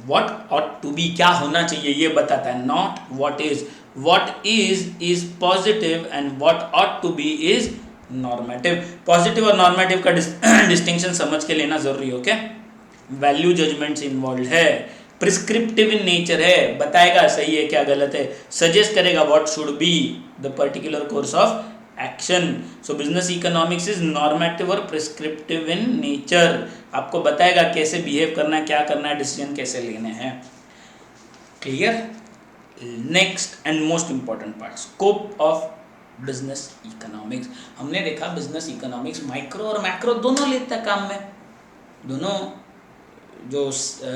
Speaker 1: व्हाट ऑट टू बी, क्या होना चाहिए ये बताता है, not what is. What is positive and what ought to be is normative. Positive और नॉर्मेटिव का डिस्टिंक्शन समझ के लेना जरूरी है। ओके, वैल्यू जजमेंट्स इन्वॉल्व है, प्रिस्क्रिप्टिव इन नेचर है, बताएगा सही है क्या गलत है, सजेस्ट करेगा what should be the particular course of action. So business economics is normative और प्रिस्क्रिप्टिव इन नेचर, आपको बताएगा कैसे बिहेव करना है, क्या करना है, डिसीजन कैसे लेने हैं। Clear? Next and most important part, scope of business economics. हमने देखा बिजनेस इकोनॉमिक्स माइक्रो और मैक्रो दोनों लेता है काम में, दोनों जो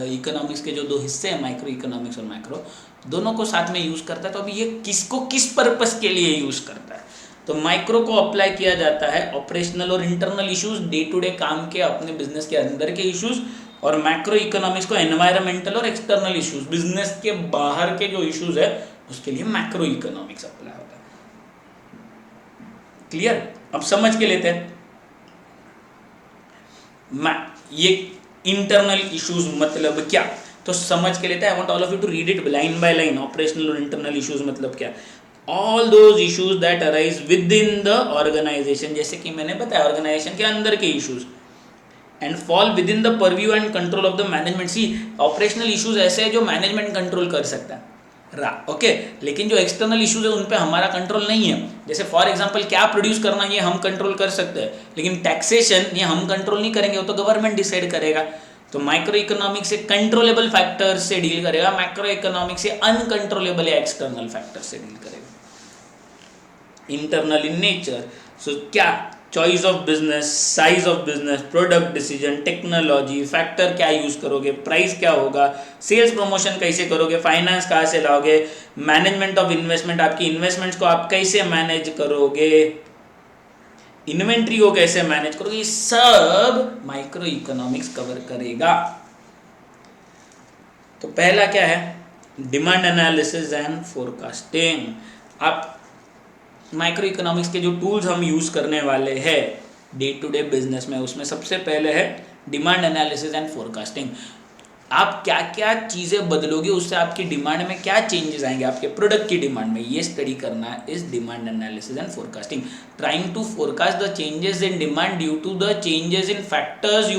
Speaker 1: इकोनॉमिक्स के जो दो हिस्से हैं, माइक्रो इकोनॉमिक्स और मैक्रो, दोनों को साथ में यूज करता है। तो अभी ये किसको किस पर्पस के लिए यूज करता है? तो माइक्रो को अप्लाई किया जाता है ऑपरेशनल और internal issues, day to day काम के अपने बिजनेस के अंदर के इश्यूज, और मैक्रो इकोनॉमिक्स को एनवायरमेंटल और एक्सटर्नल इश्यूज, बिजनेस के बाहर के जो इश्यूज है उसके लिए मैक्रो इकोनॉमिक्स अप्लाई होता है। क्लियर? अब समझ के लेते हैं ये इंटरनल इश्यूज मतलब क्या, तो समझ के लेते हैं। I want all of you to read it line by line. Operational और इंटरनल इश्यूज मतलब क्या? All those issues that arise within the organization, जैसे कि मैंने बताया ऑर्गेनाइजेशन के अंदर के issues, and fall within the purview and control of the management. See, operational issues ऐसे हैं जो मैनेजमेंट कंट्रोल कर सकता है, ओके, लेकिन जो एक्सटर्नल इश्यूज है उन पे हमारा कंट्रोल नहीं है। जैसे फॉर एग्जांपल क्या प्रोड्यूस करना, ये हम कंट्रोल कर सकते हैं, लेकिन टैक्सेशन ये हम कंट्रोल नहीं करेंगे, वो तो गवर्नमेंट डिसाइड करेगा। तो माइक्रो इकोनॉमिक्स से कंट्रोलेबल फैक्टर्स से डील करेगा, मैक्रो इकोनॉमिक्स से अनकंट्रोलेबल या एक्सटर्नल फैक्टर्स से डील करेगा। इंटरनल इन नेचर, सो क्या? Choice of business, size of business, product decision, technology, factor क्या यूज करोगे, प्राइस क्या होगा, सेल्स प्रमोशन कैसे करोगे, फाइनेंस कहाँ से लाओगे, मैनेजमेंट ऑफ इन्वेस्टमेंट, आपकी इन्वेस्टमेंट्स को आप कैसे मैनेज करोगे, इन्वेंट्री को कैसे मैनेज करोगे, ये सब माइक्रो इकोनॉमिक्स कवर करेगा। तो पहला क्या है? Demand analysis and forecasting. आप माइक्रो इकोनॉमिक्स के जो टूल्स हम यूज करने वाले हैं डे टू डे बिजनेस में, उसमें सबसे पहले है डिमांड एनालिसिस एंड फोरकास्टिंग। आप क्या क्या चीज़ें बदलोगे, उससे आपकी डिमांड में क्या चेंजेस आएंगे, आपके प्रोडक्ट की डिमांड में, ये स्टडी करना है इस demand analysis and forecasting. Trying to forecast the changes in demand due to the changes in factors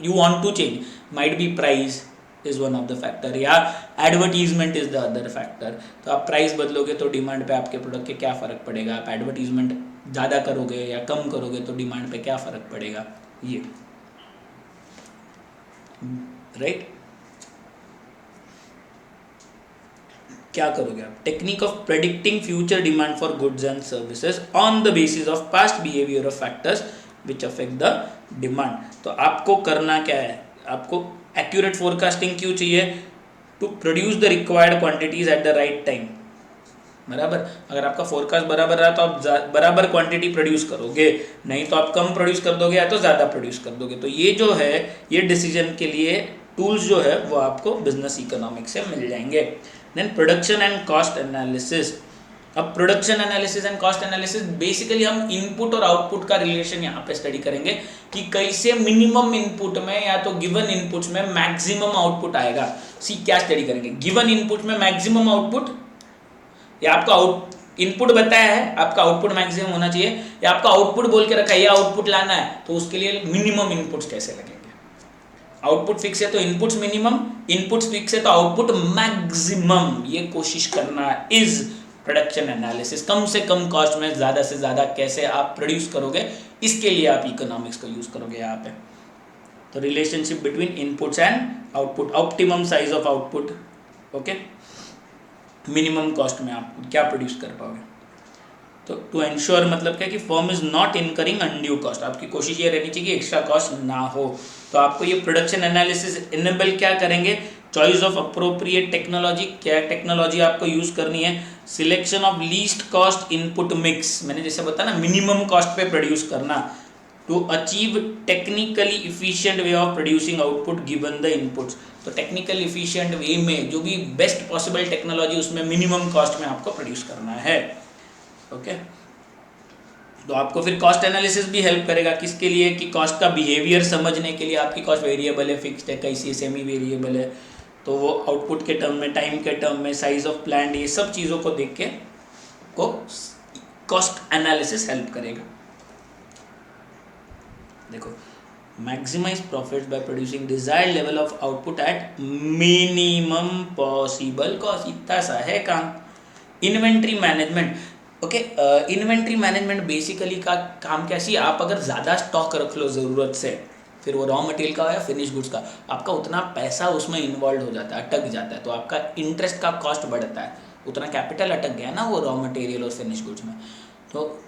Speaker 1: you want to change, might be price is one of the factor, या advertisement is the other factor. तो आप प्राइस बदलोगे तो डिमांड पे आपके प्रोडक्ट के क्या फ़र्क पड़ेगा, आप एडवर्टीजमेंट ज़्यादा करोगे या कम करोगे तो डिमांड पे क्या फ़र्क पड़ेगा, ये राइट। क्या करोगे आप? Technique of predicting future demand for goods and services on the basis of past behaviour of factors which affect the demand. तो आपको करना क्या है? आपको एक्यूरेट फोरकास्टिंग क्यों चाहिए? To produce the required quantities at the right time. बराबर, अगर आपका फोरकास्ट बराबर रहा तो आप बराबर क्वांटिटी प्रोड्यूस करोगे, नहीं तो आप कम प्रोड्यूस कर दोगे या तो ज़्यादा प्रोड्यूस कर दोगे। तो ये जो है, ये डिसीजन के लिए टूल्स जो है वो आपको बिजनेस इकोनॉमिक्स से मिल जाएंगे। Then production and cost analysis. अब production analysis and cost analysis basically हम इनपुट और आउटपुट का रिलेशन यहाँ पे स्टडी करेंगे कि कैसे मिनिमम इनपुट में या तो गिवन इनपुट्स में मैक्सिमम आउटपुट आएगा। सी, क्या स्टडी करेंगे? गिवन इनपुट में मैक्सिमम आउटपुट, या आपका इनपुट बताया है, आपका आउटपुट मैक्सिमम होना चाहिए, या आपका आउटपुट बोल के रखा है ये आउटपुट लाना है, तो उसके लिए मिनिमम इनपुट्स कैसे लगेंगे। आउटपुट फिक्स है तो इनपुट्स मिनिमम, इनपुट्स फिक्स है तो आउटपुट मैक्सिमम, ये कोशिश करना इज प्रोडक्शन एनालिसिस। कम से कम कॉस्ट में ज़्यादा से ज़्यादा कैसे आप प्रोड्यूस करोगे, इसके लिए आप इकोनॉमिक्स को यूज़ करोगे यहाँ पे। तो relationship between inputs and output, optimum size of output, okay, minimum cost में आप क्या प्रोड्यूस कर पाओगे। तो टू एंश्योर मतलब क्या कि firm is not incurring undue cost, आपकी कोशिश ये रहनी चाहिए कि एक्स्ट्रा कॉस्ट ना हो। तो आपको ये प्रोडक्शन एनालिसिस इनेबल क्या करेंगे? चॉइस ऑफ अप्रोप्रिएट टेक्नोलॉजी, क्या टेक्नोलॉजी आपको यूज़ करनी है, selection of least cost input mix, मैंने जैसे बताया ना मिनिमम कॉस्ट पे प्रोड्यूस करना, to achieve technically efficient way of producing output given the inputs. तो टेक्निकल इफिशिएंट वे में जो भी बेस्ट पॉसिबल टेक्नोलॉजी उसमें मिनिमम कॉस्ट में आपको प्रोड्यूस करना है, ओके। तो आपको फिर कॉस्ट एनालिसिस भी हेल्प करेगा, किसके लिए कि कॉस्ट का बिहेवियर समझने के लिए, आपकी कॉस्ट वेरिएबल है, फिक्स्ड है, कैसी सेमी वेरिएबल है, तो वो आउटपुट के टर्म में, टाइम के टर्म में, साइज ऑफ प्लांट, ये सब चीज़ों को देख के को कॉस्ट एनालिसिस हेल्प करेगा। देखो, maximize profits by producing desired level of output at minimum possible cost, इतना सा है काम। Inventory management, okay, inventory management basically का काम कैसी, आप अगर ज़्यादा स्टॉक रख लो ज़रूरत से, फिर वो रॉ मटेरियल का हो या फिनिश गुड्स का, आपका उतना पैसा उसमें इन्वॉल्व हो जाता है, अटक जाता है, तो आपका इंटरेस्ट का कॉस्ट बढ़ता है, उतना कैपिटल अटक गया ना वो रॉ मटेरियल और फिनिश गुड्स में। तो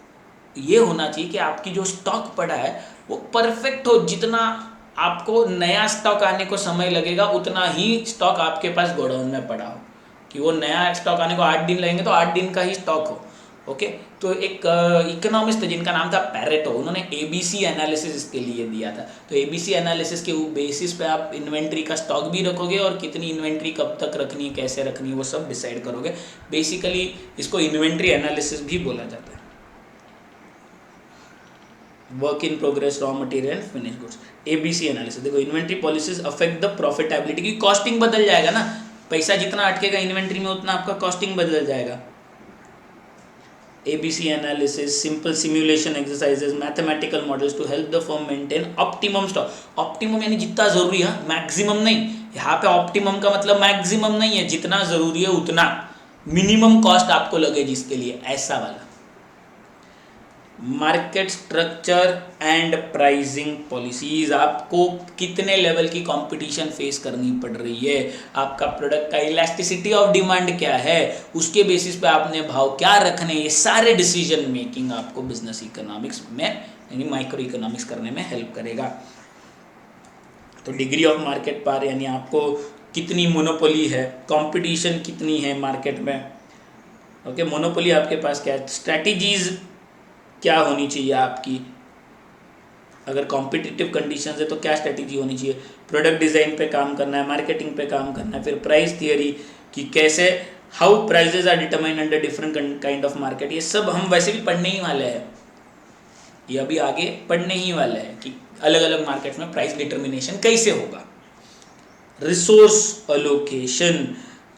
Speaker 1: ये होना चाहिए कि आपकी जो स्टॉक पड़ा है वो परफेक्ट हो, जितना आपको नया स्टॉक आने को समय लगेगा उतना ही स्टॉक आपके पास गोडाउन में पड़ा हो, कि वो नया स्टॉक आने को 8 दिन लगेंगे तो 8 दिन का ही स्टॉक हो, ओके तो एक इकोनॉमिस्ट थे जिनका नाम था पैरेटो, उन्होंने एबीसी एनालिसिस इसके लिए दिया था। तो एबीसी एनालिसिस के बेसिस पे आप इन्वेंट्री का स्टॉक भी रखोगे और कितनी इन्वेंट्री कब तक रखनी है, कैसे रखनी है, वो सब डिसाइड करोगे। बेसिकली इसको इन्वेंट्री एनालिसिस भी बोला जाता है। Work in progress, raw material and finish goods, ABC analysis. देखो inventory policies affect the profitability, की कॉस्टिंग बदल जाएगा ना, पैसा जितना अटकेगा इन्वेंट्री में उतना आपका कॉस्टिंग बदल जाएगा। ABC analysis, simple simulation exercises, mathematical models to help the firm maintain optimum stock. Optimum यानी जितना जरूरी है, मैक्सिमम नहीं। यहाँ पे ऑप्टिमम का मतलब मैक्सिमम नहीं है, जितना जरूरी है उतना, मिनिमम कॉस्ट आपको लगे जिसके लिए, ऐसा वाला। Market structure and pricing policies, आपको कितने लेवल की कंपटीशन फेस करनी पड़ रही है, आपका प्रोडक्ट का इलास्टिसिटी ऑफ डिमांड क्या है, उसके बेसिस पे आपने भाव क्या रखने, ये सारे डिसीजन मेकिंग आपको बिजनेस इकोनॉमिक्स में यानी माइक्रो इकोनॉमिक्स करने में हेल्प करेगा। तो डिग्री ऑफ मार्केट पावर यानी आपको कितनी मोनोपोली है, कंपटीशन कितनी है मार्केट में। ओके मोनोपोली आपके पास क्या है, स्ट्रैटेजीज क्या होनी चाहिए आपकी, अगर कॉम्पिटिटिव कंडीशंस है तो क्या स्ट्रेटजी होनी चाहिए, प्रोडक्ट डिज़ाइन पे काम करना है, मार्केटिंग पे काम करना है, फिर प्राइस थियरी कि कैसे how prices are determine under different kind of market. ये सब हम वैसे भी पढ़ने ही वाले हैं, ये अभी आगे पढ़ने ही वाले हैं कि अलग अलग मार्केट में प्राइस डिटर्मिनेशन कैसे होगा। रिसोर्स अलोकेशन,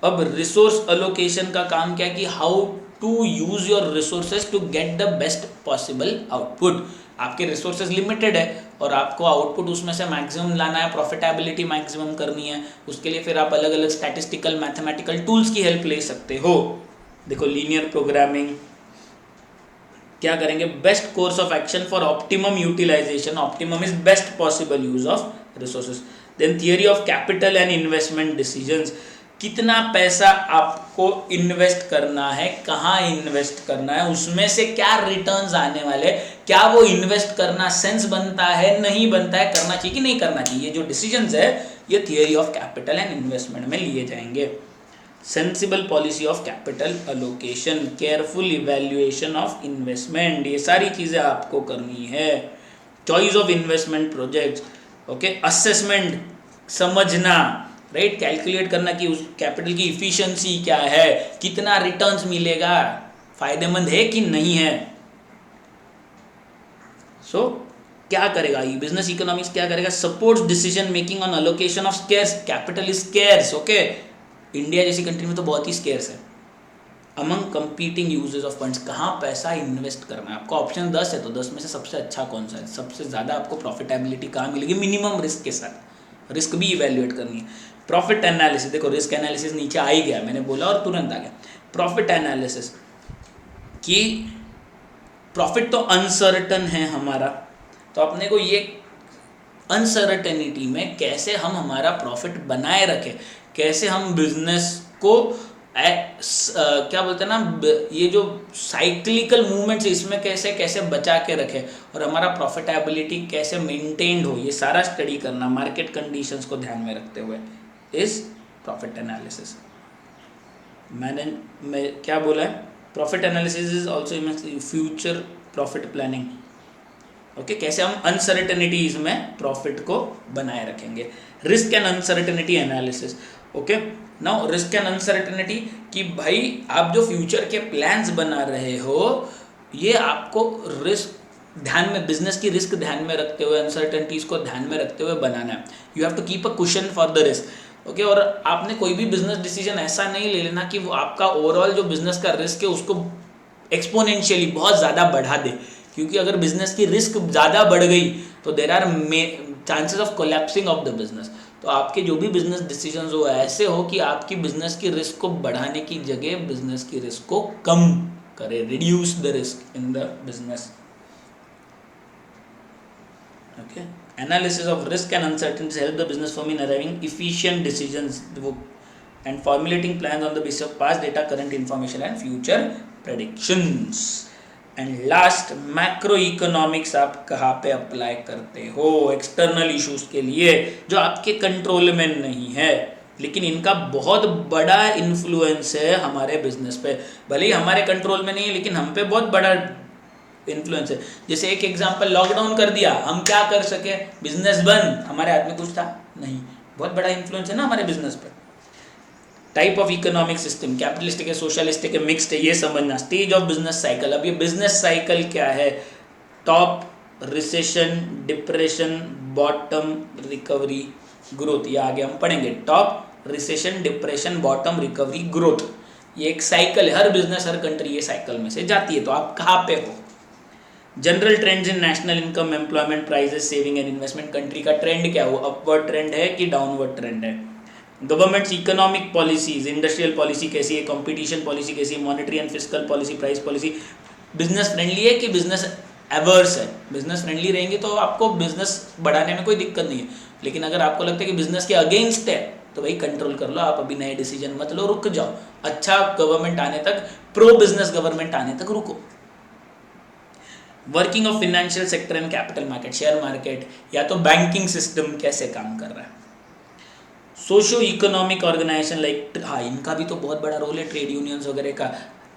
Speaker 1: अब रिसोर्स अलोकेशन का काम क्या है कि how to use your resources to get the best possible output. आपके रिसोर्सेज लिमिटेड है और आपको आउटपुट उसमें से मैक्सिमम लाना है, प्रॉफिटेबिलिटी मैक्सिमम करनी है, उसके लिए फिर आप अलग अलग स्टैटिस्टिकल मैथमेटिकल टूल्स की हेल्प ले सकते हो। देखो लीनियर प्रोग्रामिंग क्या करेंगे, best course of action for optimum utilization, optimum is best possible use of resources. Then theory of capital and investment decisions, कितना पैसा आपको इन्वेस्ट करना है, कहाँ इन्वेस्ट करना है, उसमें से क्या रिटर्न्स आने वाले, क्या वो इन्वेस्ट करना सेंस बनता है नहीं बनता है, करना चाहिए कि नहीं करना चाहिए, जो डिसीजंस है ये theory of capital and investment में लिए जाएंगे। Sensible policy of capital allocation, careful evaluation of investment, ये सारी चीज़ें आपको करनी है। Choice of investment projects, okay assessment समझना, राइट कैलकुलेट करना कि उस कैपिटल की इफिशिएंसी क्या है, कितना रिटर्न्स मिलेगा, फायदेमंद है कि नहीं है। सो क्या करेगा ये बिजनेस इकोनॉमिक्स, क्या करेगा, supports decision making on allocation of scarce capital is scarce. Okay India जैसी कंट्री में तो बहुत ही स्केर्स है। Among competing uses of funds, कहाँ पैसा इन्वेस्ट करना है, आपका ऑप्शन 10 है तो 10 में से सबसे अच्छा कौन सा है, सबसे ज़्यादा आपको प्रॉफिटेबिलिटी कहाँ मिलेगी, मिनिमम रिस्क के साथ, रिस्क भी इवेल्युएट करनी है। प्रॉफिट एनालिसिस, देखो रिस्क एनालिसिस नीचे आ ही गया, मैंने बोला और तुरंत आ गया। प्रॉफिट एनालिसिस कि प्रॉफिट तो अनसर्टन है हमारा, तो अपने को ये अनसर्टेनिटी में कैसे हम हमारा प्रॉफिट बनाए रखें, कैसे हम बिजनेस को क्या बोलते हैं ना, ये जो साइक्लिकल मूवमेंट्स इसमें कैसे कैसे बचा के रखें और हमारा प्रॉफिटेबिलिटी कैसे मेंटेन्ड हो, ये सारा स्टडी करना मार्केट कंडीशंस को ध्यान में रखते हुए इज प्रॉफिट एनालिसिस। मैं क्या बोला है, profit analysis is also future profit planning. Okay कैसे हम अनसर्टेनिटीज में प्रॉफिट को बनाए रखेंगे। Risk and uncertainty analysis, okay now risk and uncertainty कि भाई आप जो फ्यूचर के प्लान्स बना रहे हो ये आपको रिस्क ध्यान में, बिजनेस की रिस्क ध्यान में रखते हुए, अनसर्टेनिटीज को ध्यान में रखते हुए बनाना है। You have to keep a cushion for the risk. Okay और आपने कोई भी बिजनेस डिसीजन ऐसा नहीं ले लेना कि वो आपका ओवरऑल जो बिजनेस का रिस्क है उसको एक्सपोनेंशियली बहुत ज़्यादा बढ़ा दे, क्योंकि अगर बिजनेस की रिस्क ज़्यादा बढ़ गई तो there are chances of collapsing of the business. तो आपके जो भी बिजनेस डिसीजंस हो ऐसे हो कि आपकी बिजनेस की रिस्क को बढ़ाने की जगह बिजनेस की रिस्क को कम करे, reduce the risk in the business. Okay analysis of risk and uncertainties help the business firm in arriving efficient decisions and formulating plans on the basis of past data, current information and future predictions. And last macro economics आप कहाँ पे अप्लाई करते हो, एक्सटर्नल इश्यूज के लिए जो आपके कंट्रोल में नहीं है। लेकिन इनका बहुत बड़ा इन्फ्लुएंस है हमारे बिजनेस पे। भले ही हमारे कंट्रोल में नहीं है, लेकिन हम पे बहुत बड़ा इन्फ्लुएंस है। जैसे एक एग्जांपल, लॉकडाउन कर दिया, हम क्या कर सके, बिजनेस बंद, हमारे हाथ में कुछ था नहीं। बहुत बड़ा इन्फ्लुएंस है ना हमारे बिजनेस पे। Type of economic system, capitalistic है, सोशलिस्टिक है, मिक्स्ड है, ये समझना। स्टेज ऑफ बिजनेस साइकिल, अब ये बिजनेस साइकिल क्या है, top, recession, depression, bottom, recovery, growth, ये आगे हम पढ़ेंगे। Top, recession, depression, bottom, recovery, growth, ये एक साइकिल है। हर बिजनेस, हर कंट्री ये साइकिल में से जाती है। तो आप कहाँ पे हो। General trends in national income, employment, prices, saving and investment, country का ट्रेंड क्या है, वो अपवर्ड ट्रेंड है कि डाउनवर्ड ट्रेंड है। Governments economic policies, industrial policy कैसी है, कंपटीशन पॉलिसी कैसी है, monetary and fiscal policy, price policy, business friendly है कि बिजनेस एवर्स है। बिजनेस फ्रेंडली रहेंगे तो आपको बिजनेस बढ़ाने में कोई दिक्कत नहीं है, लेकिन अगर आपको लगता है कि बिजनेस के अगेंस्ट है तो भाई कंट्रोल कर लो, आप अभी नए डिसीजन मत लो, रुक जाओ। अच्छा गवर्नमेंट आने तक, प्रो बिजनेस गवर्नमेंट आने तक रुको। Working of financial sector and capital market, share market या तो बैंकिंग सिस्टम कैसे काम कर रहा है। सोशो इकोनॉमिक ऑर्गेनाइजेशन लाइक, हाँ इनका भी तो बहुत बड़ा रोल है, ट्रेड यूनियंस वगैरह का।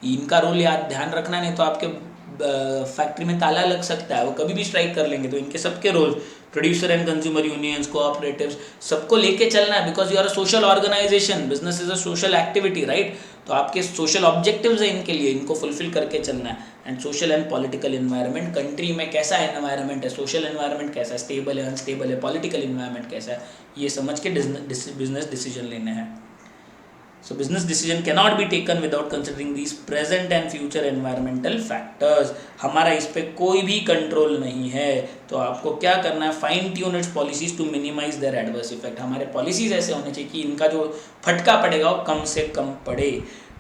Speaker 1: इनका रोल याद ध्यान रखना, नहीं तो आपके फैक्ट्री में ताला लग सकता है, वो कभी भी स्ट्राइक कर लेंगे। तो इनके सबके role, producer and consumer unions, cooperatives, सबको लेके चलना है, because you are a social organization, business is a social activity, right. तो आपके सोशल ऑब्जेक्टिव्स है इनके लिए, इनको फुलफिल करके चलना है। And social and political environment, country में कैसा एनवायरनमेंट है, सोशल एनवायरनमेंट कैसा है, स्टेबल है, अनस्टेबल है, पॉलिटिकल एनवायरनमेंट कैसा है, ये समझ के बिजनेस डिसीजन लेने हैं। So business decision cannot be taken without considering these present and future environmental factors. हमारा इस पे कोई भी कंट्रोल नहीं है, तो आपको क्या करना है, fine tune its policies to minimize their adverse effect. हमारे पॉलिसीज ऐसे होने चाहिए कि इनका जो फटका पड़ेगा वो कम से कम पड़े।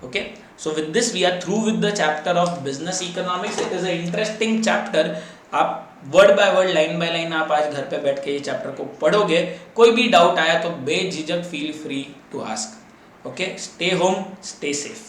Speaker 1: Okay, so with this we are through with the chapter of business economics. It is a interesting chapter. आप word by word, line by line आप आज घर पे बैठ के ये चैप्टर को पढ़ोगे। कोई भी डाउट आया तो बेझिझक feel free to ask. Okay, stay home, stay safe.